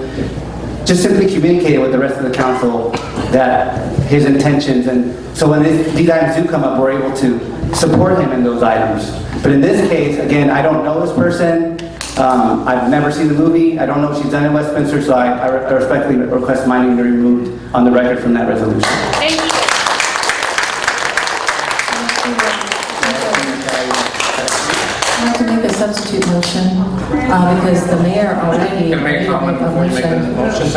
just simply communicated with the rest of the council that his intentions, and so when these items do come up, we're able to support him in those items. But in this case, again, I don't know this person. I've never seen the movie. I don't know what she's done in Westminster, so I respectfully request my name to be removed on the record from that resolution. Thank you. I have to make a substitute motion because the mayor already Can I make a comment before you make the motion?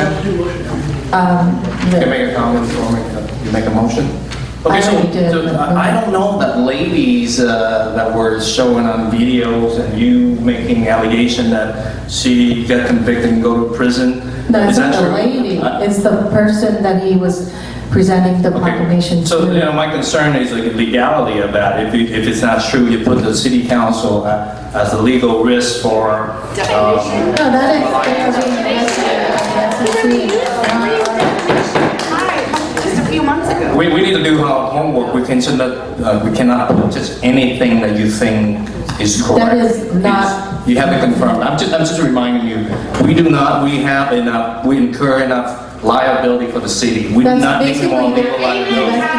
Can I make a comment before you make a motion? Okay, so I don't know that ladies that were showing on videos and you making allegation that she got convicted and go to prison. No, it's not the lady. It's the person that he was presenting the proclamation to. So, you know, my concern is the legality of that. If it's not true, you put the city council as a legal risk for. No, that is Just a few months ago. We need to do our homework. We cannot put just anything that you think is correct. That is not. You have to confirm. I'm just reminding you. We incur enough liability for the city. We do not make more legal liability.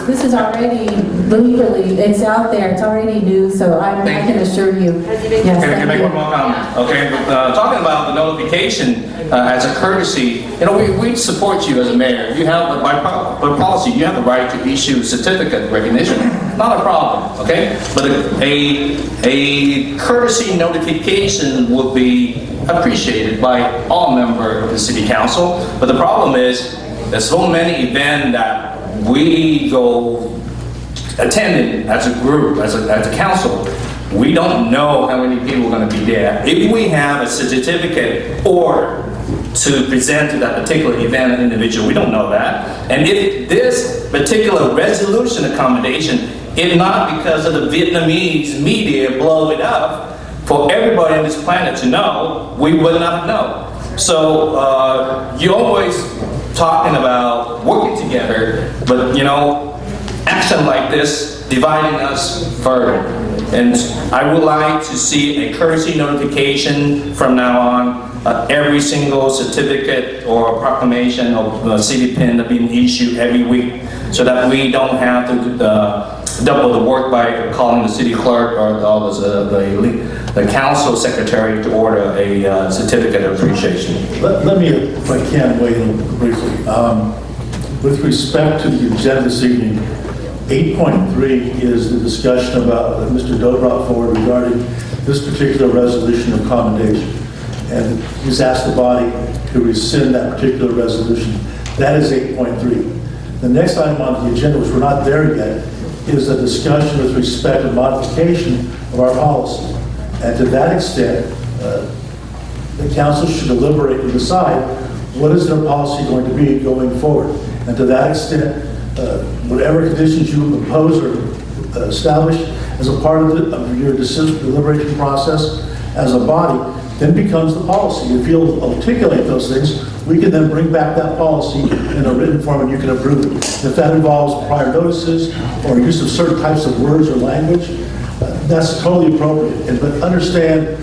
This is already legally, it's out there, it's already news, so I can assure you. Yes, Can I make one more comment? Okay, talking about the notification as a courtesy, you know, we support you as a mayor. You have, by policy, you have the right to issue certificate recognition. Not a problem, okay? But a courtesy notification would be appreciated by all members of the city council. But the problem is, there's so many events that we go attending as a group, as a council. We don't know how many people are going to be there. If we have a certificate or to present to that particular event and individual, we don't know that. And if this particular resolution accommodation, if not because of the Vietnamese media blow it up for everybody on this planet to know, we would not know. So you're always talking about working together, but you know, action like this dividing us further. And I would like to see a courtesy notification from now on. Every single certificate or proclamation or city pin being issued every week, so that we don't have to double the work by calling the city clerk or the council secretary to order a certificate of appreciation. Let me, if I can, weigh in briefly. With respect to the agenda this evening, 8.3 is the discussion about that Mr. Doe brought forward regarding this particular resolution of commendation. And he's asked the body to rescind that particular resolution. That is 8.3. The next item on the agenda, which we're not there yet, is a discussion with respect to modification of our policy. And to that extent, the council should deliberate and decide what is their policy going to be going forward. And to that extent, whatever conditions you impose or establish as a part of your decision deliberation process as a body, then becomes the policy. If you'll articulate those things, we can then bring back that policy in a written form and you can approve it. If that involves prior notices or use of certain types of words or language, that's totally appropriate. But understand,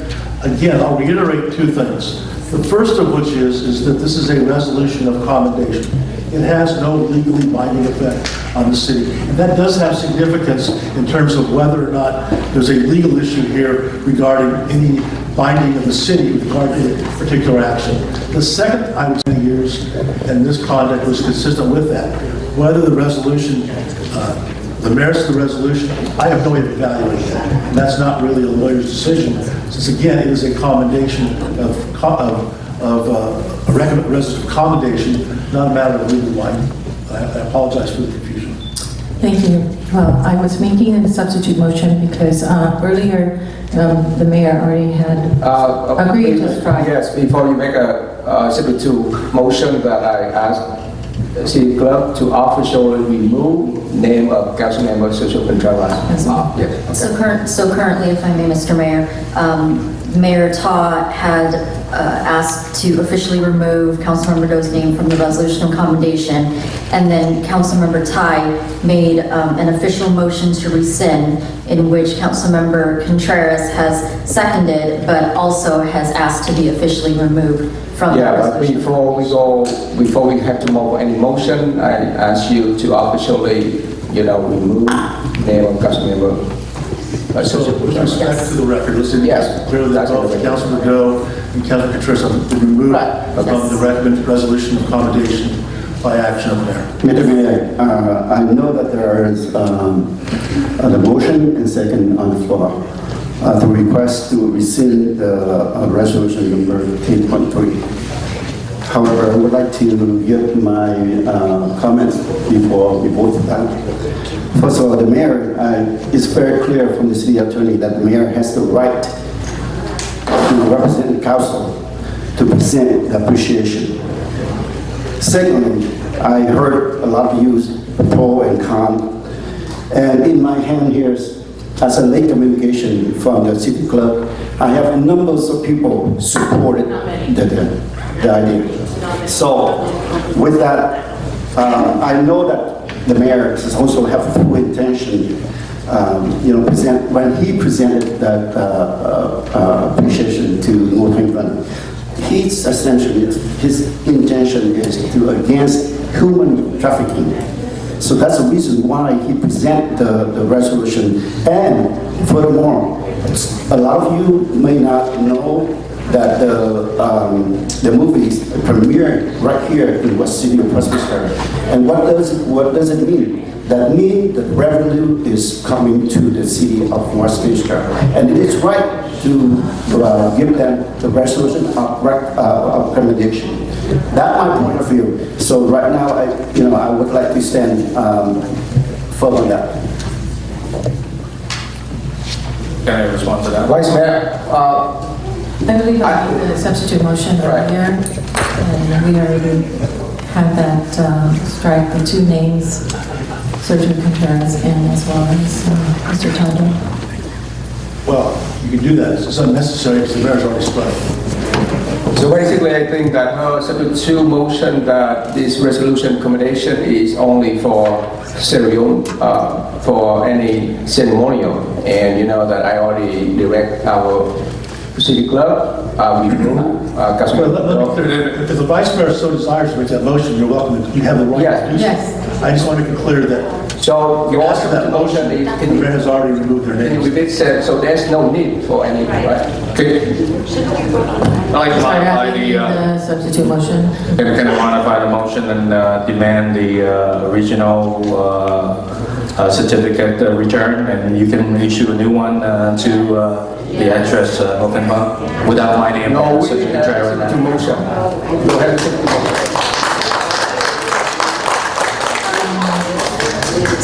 again, I'll reiterate two things. The first of which is that this is a resolution of commendation. It has no legally binding effect on the city. And that does have significance in terms of whether or not there's a legal issue here regarding any binding of the city with regard to a particular action. The second, I would say, years, and this conduct was consistent with that. Whether the resolution, the merits of the resolution, I have no way of evaluating that. And that's not really a lawyer's decision, since again, it is a commendation of a resolution of commendation, not a matter of legal binding. I apologize for the confusion. Thank you. Well, I was making a substitute motion because earlier the mayor already had agreed to strike. Yes, before you make a substitute motion, that I ask City Clerk to officially remove name of Councilmember Sergio Contreras. Yes. Okay. So currently, if I may, Mr. Mayor, Mayor Ta had asked to officially remove Councilmember Doe's name from the resolution of commendation, and then Councilmember Tai made an official motion to rescind, in which Councilmember Contreras has seconded, but also has asked to be officially removed from the resolution. But before we have to move any motion, I ask you to officially, remove name of Councilmember. So with respect to the record, listen, yes, clearly that both Councilmember Doe and Councilmember Contreras have been removed from the recommended resolution of accommodation by action of the mayor. Mr. Mayor, I know that there is the motion and second on the floor. The request to rescind the resolution number 10.3. However, I would like to give my comments before we vote for that. First of all, the mayor, it's very clear from the city attorney that the mayor has the right to represent the council to present the appreciation. Secondly, I heard a lot of views, pro and con, and in my hand here, as a late communication from the city clerk, I have numbers of people supported the idea. So, with that, I know that the mayor also have full intention, when he presented that appreciation to Ngô Thanh Vân, his intention is to against human trafficking. So that's the reason why he presented the resolution. And furthermore, a lot of you may not know that the movies premiered right here in West City of Westminster. And what does it mean? That means that revenue is coming to the city of Westminster, and it is right to give them the resolution of recommendation. That's my point of view. So right now, I would like to stand firm on that. Can I respond to that? Vice Mayor. I believe I made the substitute motion earlier, and we already had that strike the two names, Sergio Contreras and as well as Mr. Tondo. Well, you can do that. It's unnecessary because the mayor's already struck. So basically, I think that her substitute motion that this resolution accommodation is only for ceremonial, for any ceremonial, and that I already direct our city clerk, we move, If the vice mayor so desires to make that motion, you're welcome. You have the right to do so. Yes. I just want to make it clear that so you after that motion, the mayor has already removed their names. So there's no need for any, right? Okay. I'd like to modify the substitute motion. Can I modify the motion and demand the original certificate return, and you can issue a new one to the address open up without my name? No, we have to motion. You have to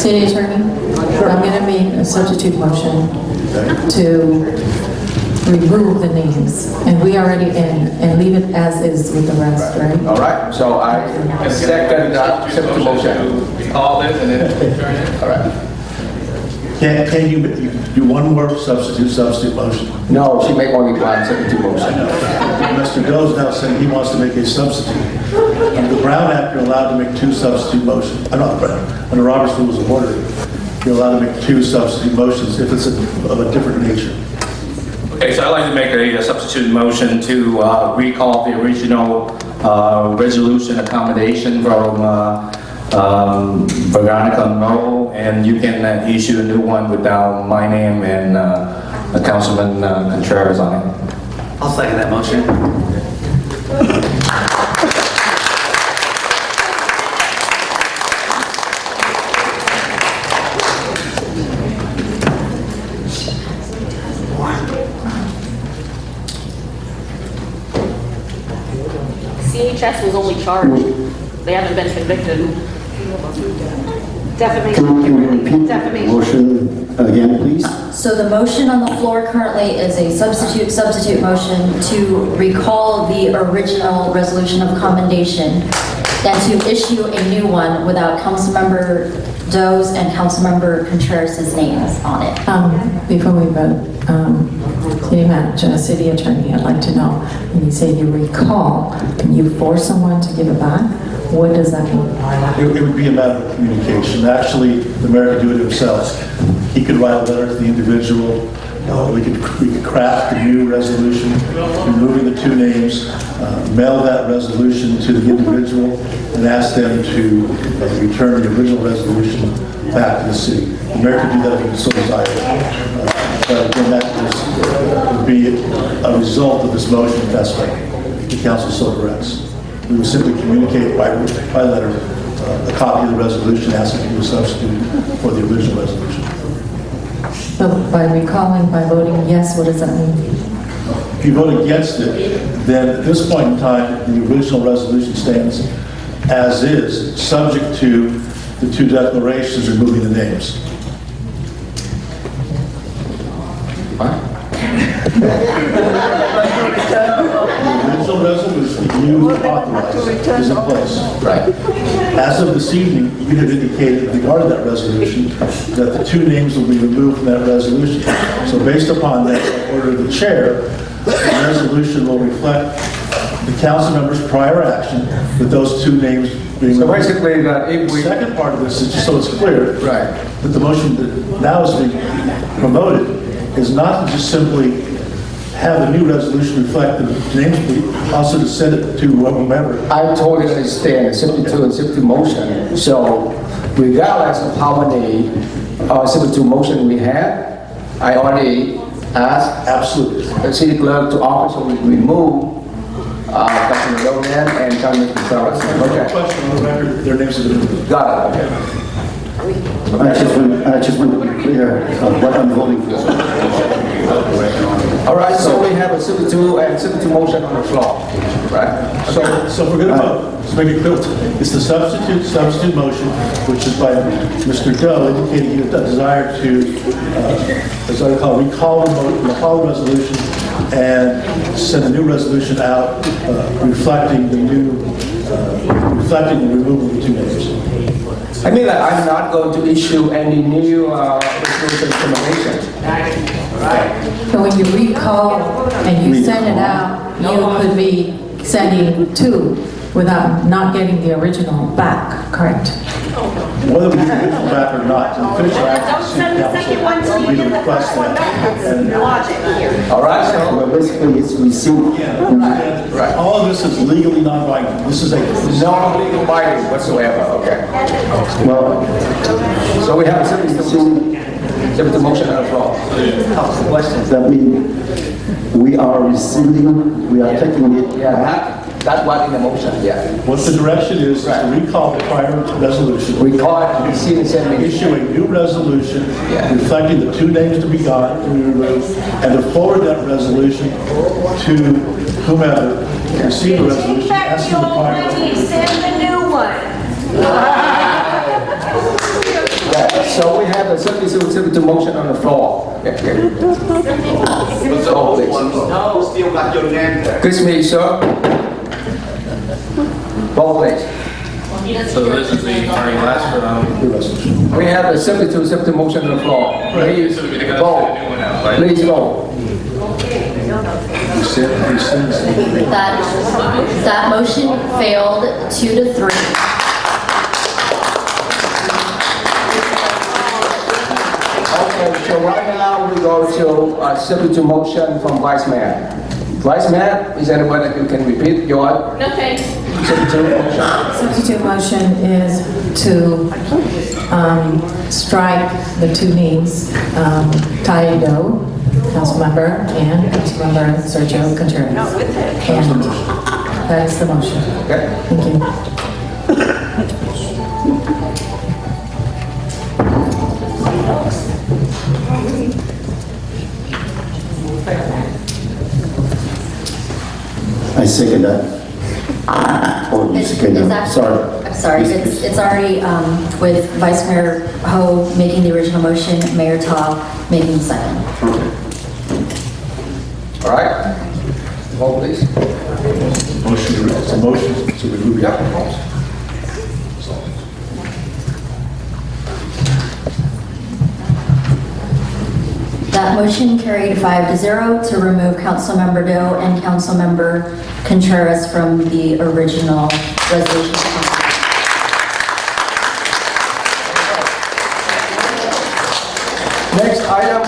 City Attorney, I'm going to make a substitute motion to remove the names, and we already and leave it as is with the rest, right? All right. So I second that substitute motion. All this and then return it. All right. Can you do one more substitute motion? No, she make only one substitute motion. Mr. Doe's now saying he wants to make a substitute. Under the Brown Act, you're allowed to make two substitute motions. Not Brown. Under Robert's Rules of Order, you're allowed to make two substitute motions if it's of a different nature. Okay, so I'd like to make a substitute motion to recall the original resolution accommodation from Veronica Mo, and you can issue a new one without my name and Councilman Contreras on it. I'll second that motion. CHS was only charged. They haven't been convicted. Can you repeat the motion again, please? So the motion on the floor currently is a substitute motion to recall the original resolution of commendation and to issue a new one without Councilmember Doe's and Councilmember Contreras' names on it. Before we vote, City Manager, City Attorney, I'd like to know, when you say you recall, can you force someone to give it back? What does that mean? It would be a matter of communication. Actually, the mayor could do it himself. He could write a letter to the individual. We could craft a new resolution, removing the two names, mail that resolution to the individual, and ask them to return the original resolution back to the city. The mayor could do that if he so desired. But again, that would be a result of this motion if that's what the council so directs. We would simply communicate by letter a copy of the resolution asking to be substituted for the original resolution. So by recalling, by voting yes, what does that mean? If you vote against it, then at this point in time, the original resolution stands as is, subject to the two declarations removing the names. The original resolution you authorized is in place. Right. As of this evening, you have indicated regarding that resolution that the two names will be removed from that resolution. So based upon that order of the chair, the resolution will reflect the council member's prior action with those two names being removed. So basically, the second part of this is just so it's clear, right, that the motion that now is being promoted is not to just simply have the new resolution reflect the names, but also to send it to whomever. I totally understand 72 and 72 motion. So regardless of how many 72 motion we have, I already asked absolutely the city clerk to officially remove Councilman Ronan and Councilman Contreras. Okay. Question on the record, their names have been removed. Got it. Okay. I just want to be clear what I'm voting for. All right, so we have a 72 and 72 motion on the floor, right? So if we're going to vote, let's make it clear. It's the substitute motion, which is by Mr. Doe indicating he has a desire to, as I call, recall the resolution and send a new resolution out reflecting the removal of the two names. I mean, like, I'm not going to issue any new resolution recommendation. Right. So when you recall and you send it out, you could be sending two without not getting the original back, correct? Whether we get the original back or not, the official act Don't send the second one till you get the first one back. That's logic here. All right, so well, basically it's received. Right. All of this is legally non-binding. This is a non-legal binding whatsoever. Okay. Well, so we have a 72 motion on the floor. questions. That means we are receiving, we are taking it back. That's what in the motion, yeah. What the direction is to recall the prior resolution. Recall it, receive and send me. Issue a new resolution reflecting the two names to be removed, and to forward that resolution to whomever received the resolution. Asking the prior. Send the new one. So we have a 72 motion on the floor. Kiss me, sir. Both please. So this is the attorney last for we have a 72 motion on the floor. Please vote. Please vote. That motion failed 2-3. Okay, so right now we we go to substitute motion from Vice Mayor. Vice Mayor, is there anyone that you can repeat your No thanks. substitute motion? Substitute motion is to strike the two names, Taido, Councilmember, and Councilmember Sergio Contreras. And that is the motion. Okay. Thank you. I second that. Oh, you second that. Sorry. I'm sorry, it's already with Vice Mayor Ho making the original motion, Mayor Ta making the second. All right. Vote, please. Motion to remove the applicant. That motion carried 5-0 to remove Councilmember Doe and Councilmember Contreras from the original resolution. Next item,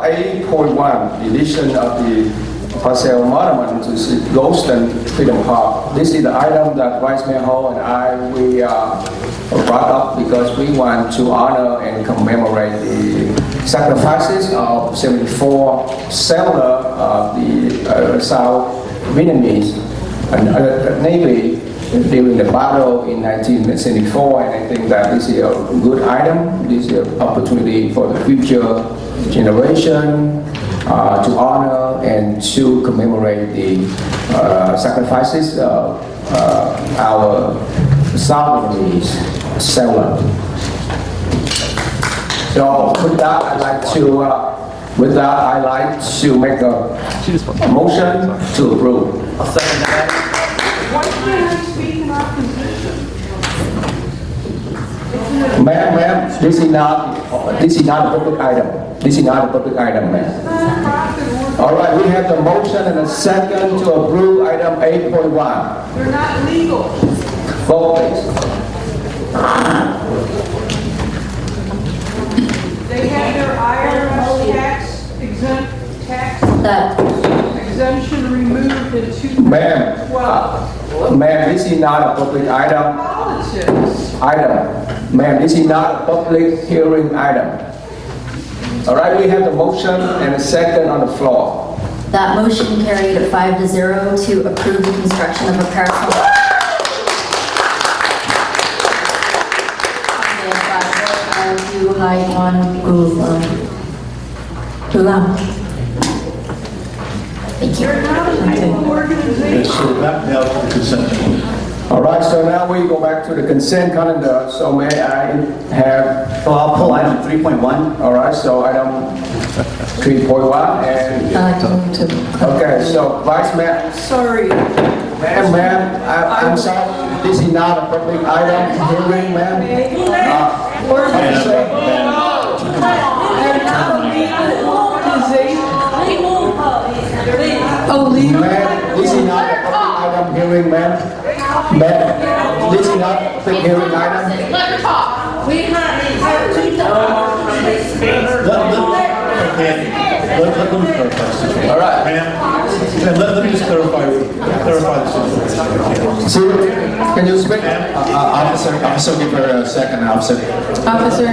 8.1, deletion of the Parcel Monument to Goldston Freedom Park. This is the item that Vice Mayor Ho and we brought up because we want to honor and commemorate the sacrifices of 74 settlers of the South Vietnamese Navy during the battle in 1974, and I think that this is a good item. This is an opportunity for the future generation to honor and to commemorate the sacrifices of our South Vietnamese settlers. So with that, I'd like to make a motion to approve. I'll second that. Why can't I speak in opposition? Ma'am, this is not a public item. This is not a public item, ma'am. All right, we have the motion and a second to approve item 8.1. They're not legal. Vote, please. They have their IRS tax exemption removed in 2012. Ma'am, this is not a public item. Ma'am, this is not a public hearing item. All right, we have the motion and a second on the floor. That motion carried 5-0 to approve the construction of a parasol. Thank you. So back now to the consent agenda. All right, so now we go back to the consent calendar. So may I have... Well, I'll pull item 3.1. All right, so item 3.1 and... Okay, so Vice Mayor... Sorry. Ma'am, I'm sorry. This is not a public item hearing, ma'am. Ma'am, this is not a public item hearing, ma'am. Ma'am, this is not a public hearing item. Let her talk. We have two Let me clarify the situation. All right. Ma'am, let me just clarify the situation. Sir, can you speak? Officer, give her a second, officer. Officer,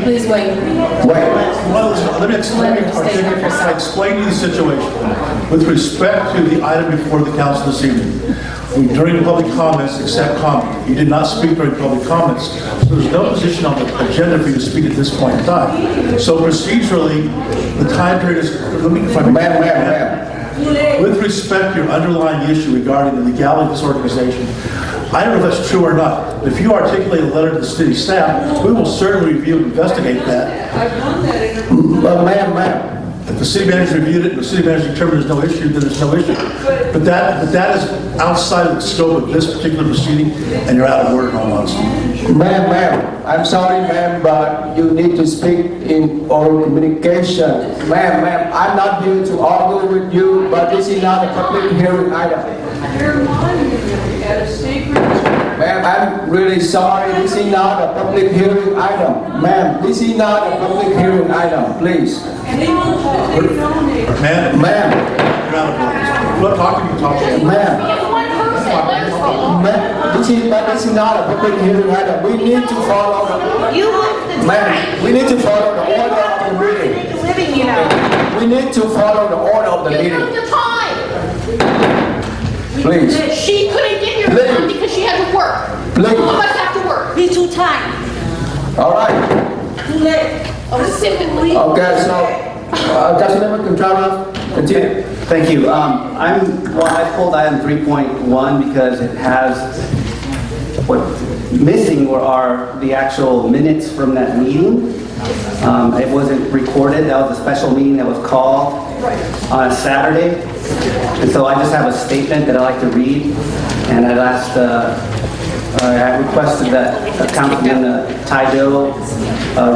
please wait. Let me explain to you the situation. With respect to the item before the council this evening, during public comments, accept comment. You did not speak during public comments, so there's no position on the agenda for you to speak at this point in time. So procedurally, the time period is... Ma'am. With respect to your underlying issue regarding the legality of this organization, I don't know if that's true or not. If you articulate a letter to the city staff, we will certainly review and investigate that. But ma'am. If the city manager reviewed it and the city manager determined there's no issue, then there's no issue. But that is outside of the scope of this particular proceeding, and you're out of order in all honesty. Ma'am, I'm sorry, ma'am, but you need to speak in oral communication. Ma'am, I'm not here to argue with you, but this is not a public hearing item. Your monument at a sacred... Ma'am, I'm really sorry. This is not a public hearing item. Ma'am, this is not a public hearing item, please. Ma'am, Ma'am, you're out of order. Look, talk to me. ma'am, this is not a public hearing item. We need to follow the, ma'am, we need to follow the order of the meeting. We need to follow the order of the meeting. Please. She couldn't get here Please. time because she had to work. Please. All of us have to work. He's too tired. All right. Too late. Okay, so Councilmember Contreras, continue. Thank you. I pulled item 3.1 because it has, what missing are the actual minutes from that meeting. It wasn't recorded. That was a special meeting that was called on a Saturday. And so I just have a statement that I'd like to read. And I'd asked, I requested that Councilman Taido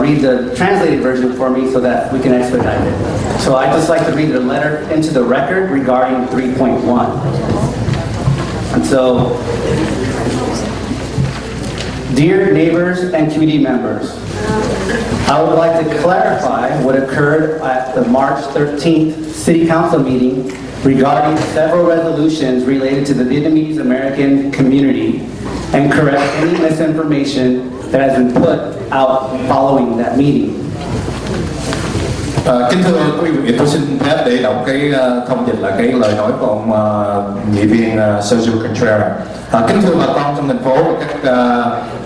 read the translated version for me so that we can expedite it. So I'd just like to read the letter into the record regarding 3.1. And so, dear neighbors and community members, I would like to clarify what occurred at the March 13th City Council meeting regarding several resolutions related to the Vietnamese American community and correct any misinformation that has been put out following that meeting. Kính thưa quý vị, tôi xin phép để đọc cái thông dịch là cái lời nói của ông nghị viên Sergio Contreras. Kính thưa bà con trong thành phố và các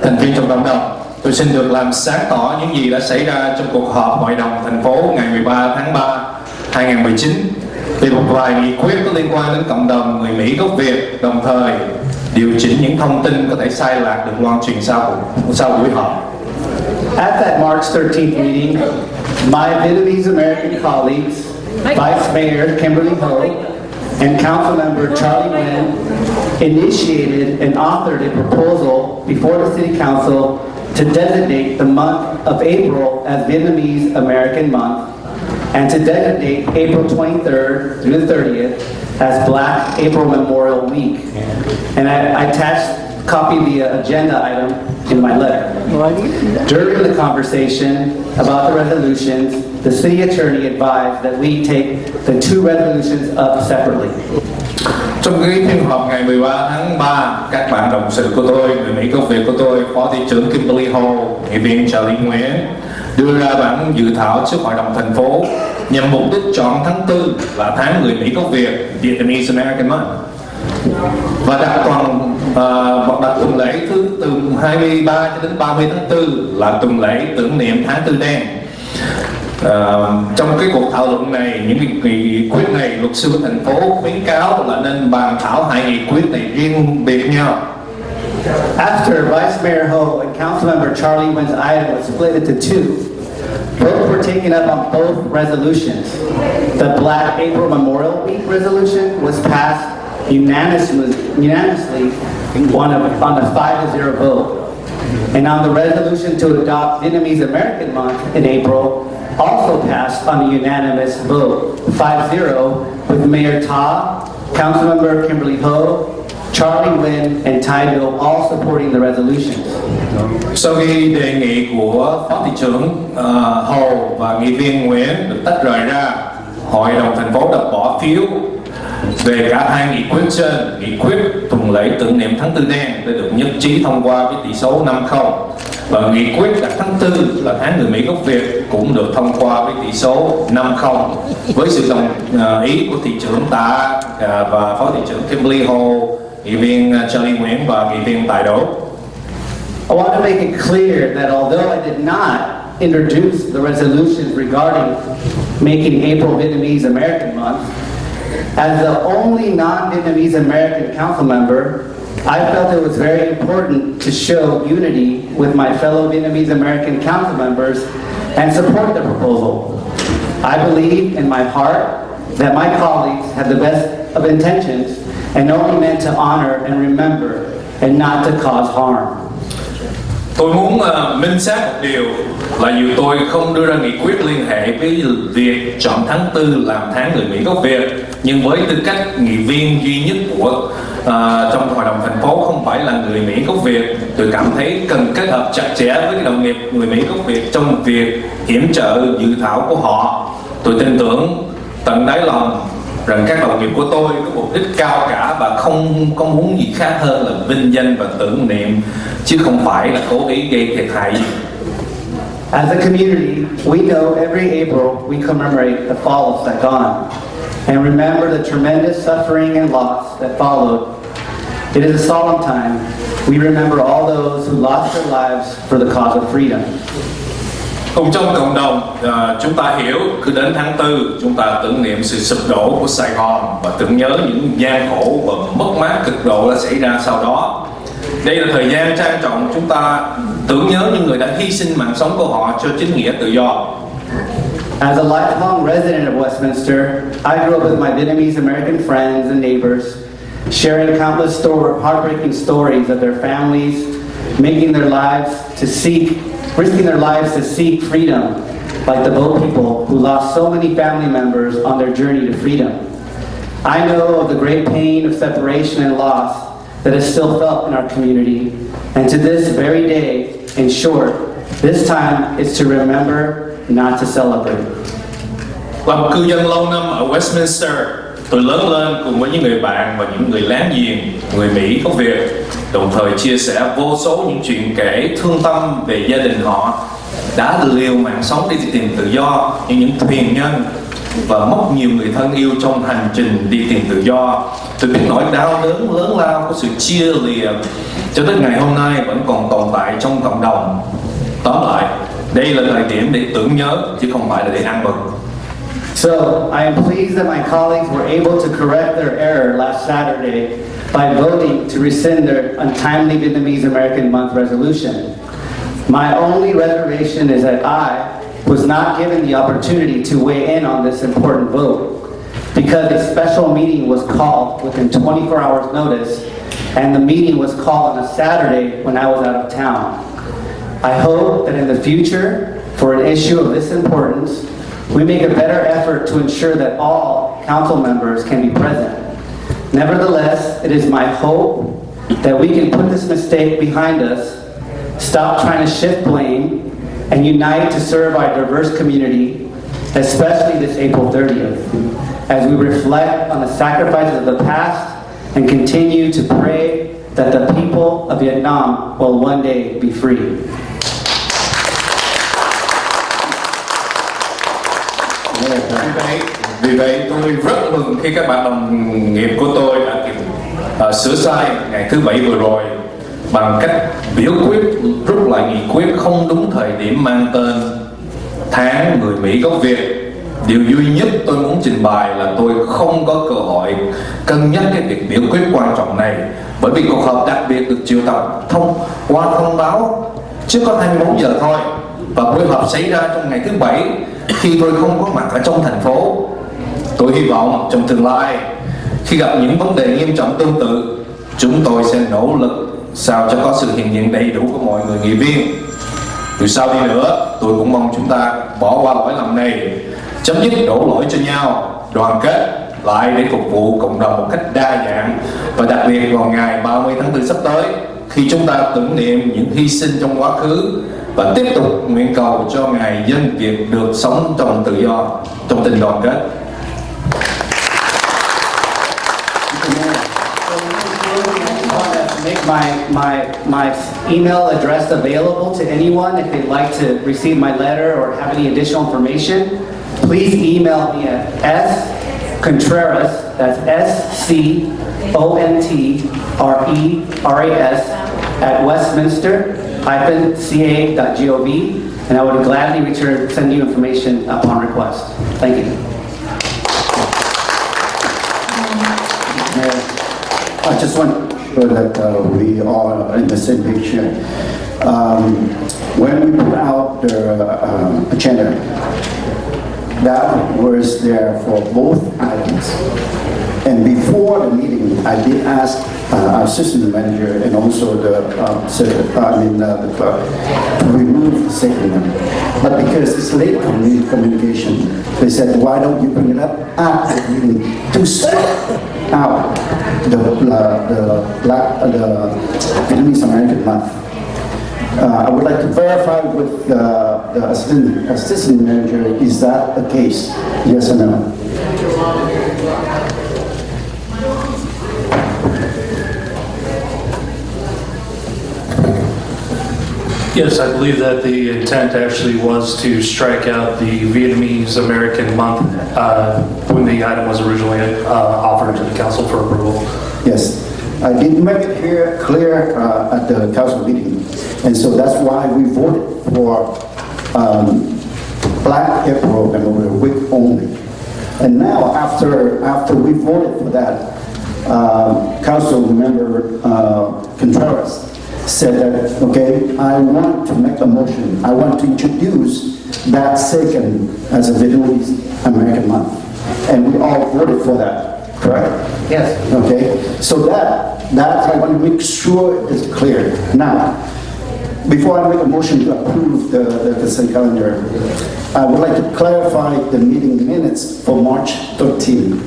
thành viên trong cộng đồng, tôi xin được làm sáng tỏ những gì đã xảy ra trong cuộc họp Hội đồng Thành phố ngày 13 tháng 3 2019 về một vài nghị quyết có liên quan đến cộng đồng người Mỹ gốc Việt, đồng thời điều chỉnh những thông tin có thể sai lạc được loan truyền sau buổi họp. At that March 13th meeting, my Vietnamese American colleagues, Vice Mayor Kimberly Ho, and Councilmember Charlie Wynn initiated and authored a proposal before the City Council to designate the month of April as Vietnamese American Month and to designate April 23rd through the 30th as Black April Memorial Week. And I attached a copy of the agenda item in my letter. During the conversation about the resolutions, the city attorney advised that we take the two resolutions up separately. Trong cái phiên họp ngày 13 tháng 3, các bạn đồng sự của tôi, người Mỹ gốc Việt của tôi, Phó thị trưởng Kimberly Ho, nghị viên Charlie Nguyễn, đưa ra bản dự thảo trước Hội đồng Thành phố nhằm mục đích chọn tháng 4 là tháng người Mỹ gốc Việt, Vietnamese American Month, và đặt tuần lễ từ 23 cho đến 30 tháng 4 là tuần lễ tưởng niệm tháng Tư đen. Trong cái cuộc thảo luận này, những cái nghị quyết này, luật sư của thành phố khuyến cáo là nên bàn thảo hai nghị quyết này riêng biệt nhau. After Vice Mayor Ho and Councilmember Charlie Wynn's item was split into two, both were taken up on both resolutions. The Black April Memorial Week resolution was passed unanimously on a 5-0 vote. And on the resolution to adopt Vietnamese American Month in April also passed on a unanimous vote, 5-0, with Mayor Ta, Councilmember Kimberly Ho, Charlie Wynn, and Ty Bill all supporting the resolutions. Sau khi đề nghị của Phó thị trưởng Hồ và nghị viên Nguyễn được tách rời ra, Hội đồng thành phố đã bỏ phiếu về cả hai nghị quyết trên. Nghị quyết tuần lễ tưởng niệm tháng Tư đen đã được nhất trí thông qua với tỷ số 5-0, và nghị quyết đặt tháng 4 là tháng người Mỹ gốc Việt cũng được thông qua với tỷ số 5-0 với sự đồng ý của thị trưởng Tạ và Phó thị trưởng Kimberly Ho, nghị viên Charlie Nguyễn và nghị viên Tài Đỗ. I want to make it clear that although I did not introduce the resolutions regarding making April Vietnamese American Month, as the only non-Vietnamese American council member, I felt it was very important to show unity with my fellow Vietnamese American council members and support the proposal. I believe in my heart that my colleagues have the best of intentions and only meant to honor and remember and not to cause harm. Tôi muốn minh xác một điều là dù tôi không đưa ra nghị quyết liên hệ với việc chọn tháng 4 làm tháng người Mỹ gốc Việt, nhưng với tư cách nghị viên duy nhất của trong Hội đồng thành phố không phải là người Mỹ gốc Việt, tôi cảm thấy cần kết hợp chặt chẽ với cái đồng nghiệp người Mỹ gốc Việt trong việc yểm trợ dự thảo của họ. Tôi tin tưởng tận đáy lòng rằng các đồng nghiệp của tôi có mục đích cao cả và không muốn gì khác hơn là vinh danh và tưởng niệm, chứ không phải là cố ý gây thiệt hại gì. As a community, we know every April we commemorate the fall of Saigon and remember the tremendous suffering and loss that followed. It is a solemn time. We remember all those who lost their lives for the cause of freedom. Cùng trong cộng đồng, chúng ta hiểu cứ đến tháng 4 chúng ta tưởng niệm sự sụp đổ của Sài Gòn và tưởng nhớ những gian khổ và mất mát cực độ đã xảy ra sau đó. Đây là thời gian trang trọng chúng ta tưởng nhớ những người đã hy sinh mạng sống của họ cho chính nghĩa tự do. As a lifelong resident of Westminster, I grew up with my Vietnamese American friends and neighbors, sharing countless heartbreaking stories of their families, risking their lives to seek freedom, like the boat people who lost so many family members on their journey to freedom. I know of the great pain of separation and loss that is still felt in our community, and to this very day, in short, this time is to remember, not to celebrate. Làm cư dân lâu năm ở Westminster, tôi lớn lên cùng với những người bạn và những người láng giềng, người Mỹ gốc Việt, đồng thời chia sẻ vô số những chuyện kể thương tâm về gia đình họ đã liều mạng sống đi tìm tự do, như những thuyền nhân và mất nhiều người thân yêu trong hành trình đi tìm tự do. Tôi biết nỗi đau đớn lớn lao của sự chia lìa cho tới ngày hôm nay vẫn còn tồn tại trong cộng đồng. Tóm lại, đây là thời điểm để tưởng nhớ chứ không phải là để ăn mừng. So, I am pleased that my colleagues were able to correct their error last Saturday by voting to rescind their untimely Vietnamese American Month resolution. My only reservation is that I was not given the opportunity to weigh in on this important vote because a special meeting was called within 24 hours notice, and the meeting was called on a Saturday when I was out of town. I hope that in the future, for an issue of this importance, we make a better effort to ensure that all council members can be present. Nevertheless, it is my hope that we can put this mistake behind us, stop trying to shift blame, and unite to serve our diverse community, especially this April 30th, as we reflect on the sacrifices of the past and continue to pray that the people of Vietnam will one day be free. Vì vậy tôi rất mừng khi các bạn đồng nghiệp của tôi đã sửa sai ngày thứ Bảy vừa rồi bằng cách biểu quyết rút lại nghị quyết không đúng thời điểm mang tên tháng người Mỹ gốc Việt. Điều duy nhất tôi muốn trình bày là tôi không có cơ hội cân nhắc cái việc biểu quyết quan trọng này, bởi vì cuộc họp đặc biệt được triệu tập qua thông báo trước có 24 giờ thôi, và buổi họp xảy ra trong ngày thứ Bảy khi tôi không có mặt ở trong thành phố. Tôi hy vọng trong tương lai khi gặp những vấn đề nghiêm trọng tương tự, chúng tôi sẽ nỗ lực sao cho có sự hiện diện đầy đủ của mọi người nghị viên. Từ sau đi nữa, tôi cũng mong chúng ta bỏ qua lỗi lầm này, chấm dứt đổ lỗi cho nhau, đoàn kết lại để phục vụ cộng đồng một cách đa dạng, và đặc biệt vào ngày 30 tháng 4 sắp tới, khi chúng ta tưởng niệm những hy sinh trong quá khứ và tiếp tục nguyện cầu cho ngày dân Việt được sống trong tự do, trong tình đoàn kết. Make my email address available to anyone if they'd like to receive my letter or have any additional information. Please email me at scontreras, that's SCONTRERAS at westminster-ca.gov, and I would gladly send you information upon request. Thank you. I just want to sure that we are in the same picture. When we put out the agenda, that was there for both items. And before the meeting, I did ask assistant manager and also the the clerk to remove the second one. But because it's late communication, they said, why don't you bring it up after the meeting to strike out the Vietnamese American month. I would like to verify with the assistant manager, is that the case? Yes or no? Yes, I believe that the intent actually was to strike out the Vietnamese American month when the item was originally offered to the council for approval. Yes, I did make it clear at the council meeting, and so that's why we voted for Black April Memorial Week only. And now, after we voted for that, council member Contreras said that, okay, I want to make a motion. I want to introduce that second as a Vietnamese American month. And we all voted for that, correct? Yes. Okay, so that I want to make sure it's clear. Now, before I make a motion to approve the consent calendar, I would like to clarify the meeting minutes for March 13.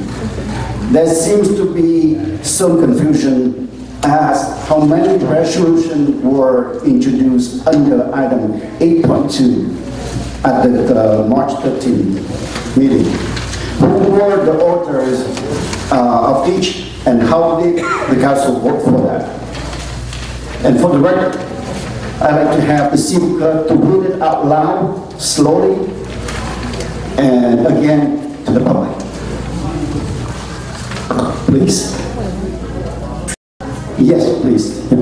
There seems to be some confusion as how many resolutions were introduced under item 8.2 at the March 13 meeting. Who were the authors of each, and how did the council vote for that? And for the record, I'd like to have the city clerk to read it out loud, slowly, and again to the public. Please. Yes, please.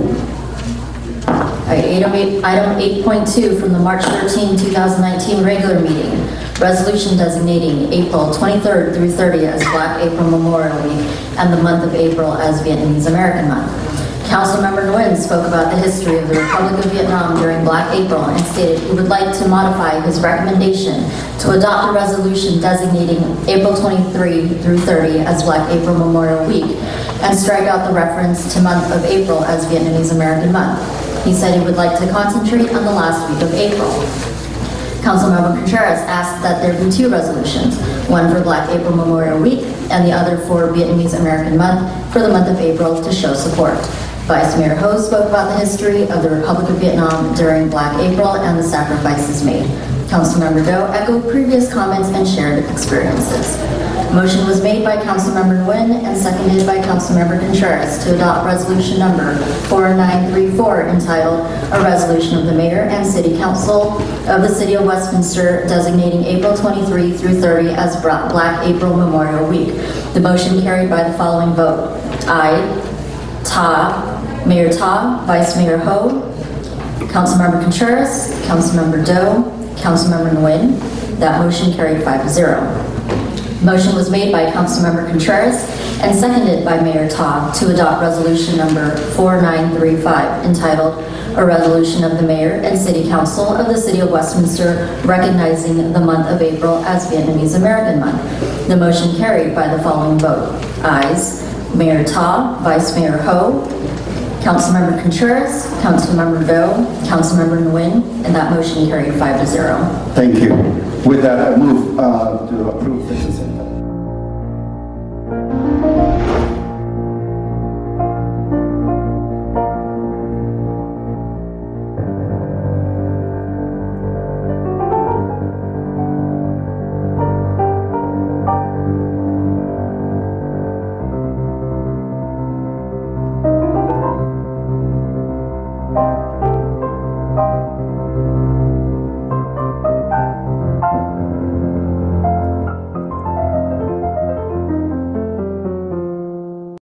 Item 8.2 from the March 13, 2019 regular meeting. Resolution designating April 23rd through 30th as Black April Memorial Week and the month of April as Vietnamese American Month. Councilmember Nguyen spoke about the history of the Republic of Vietnam during Black April and stated he would like to modify his recommendation to adopt a resolution designating April 23 through 30 as Black April Memorial Week and strike out the reference to month of April as Vietnamese American Month. He said he would like to concentrate on the last week of April. Councilmember Contreras asked that there be two resolutions, one for Black April Memorial Week and the other for Vietnamese American Month for the month of April to show support. Vice Mayor Ho spoke about the history of the Republic of Vietnam during Black April and the sacrifices made. Councilmember Do echoed previous comments and shared experiences. Motion was made by Councilmember Nguyen and seconded by Councilmember Contreras to adopt resolution number 4934 entitled A Resolution of the Mayor and City Council of the City of Westminster designating April 23 through 30 as Black April Memorial Week. The motion carried by the following vote. Aye. Mayor Ta, Vice Mayor Ho, Councilmember Contreras, Councilmember Do, Councilmember Nguyen. That motion carried 5-0. Motion was made by Councilmember Contreras and seconded by Mayor Ta to adopt resolution number 4935 entitled A Resolution of the Mayor and City Council of the City of Westminster recognizing the month of April as Vietnamese American Month. The motion carried by the following vote. Ayes. Mayor Ta, Vice Mayor Ho, Councilmember Contreras, Councilmember Do, Councilmember Nguyen, and that motion carried 5-0. Thank you. With that, I move to approve the consent.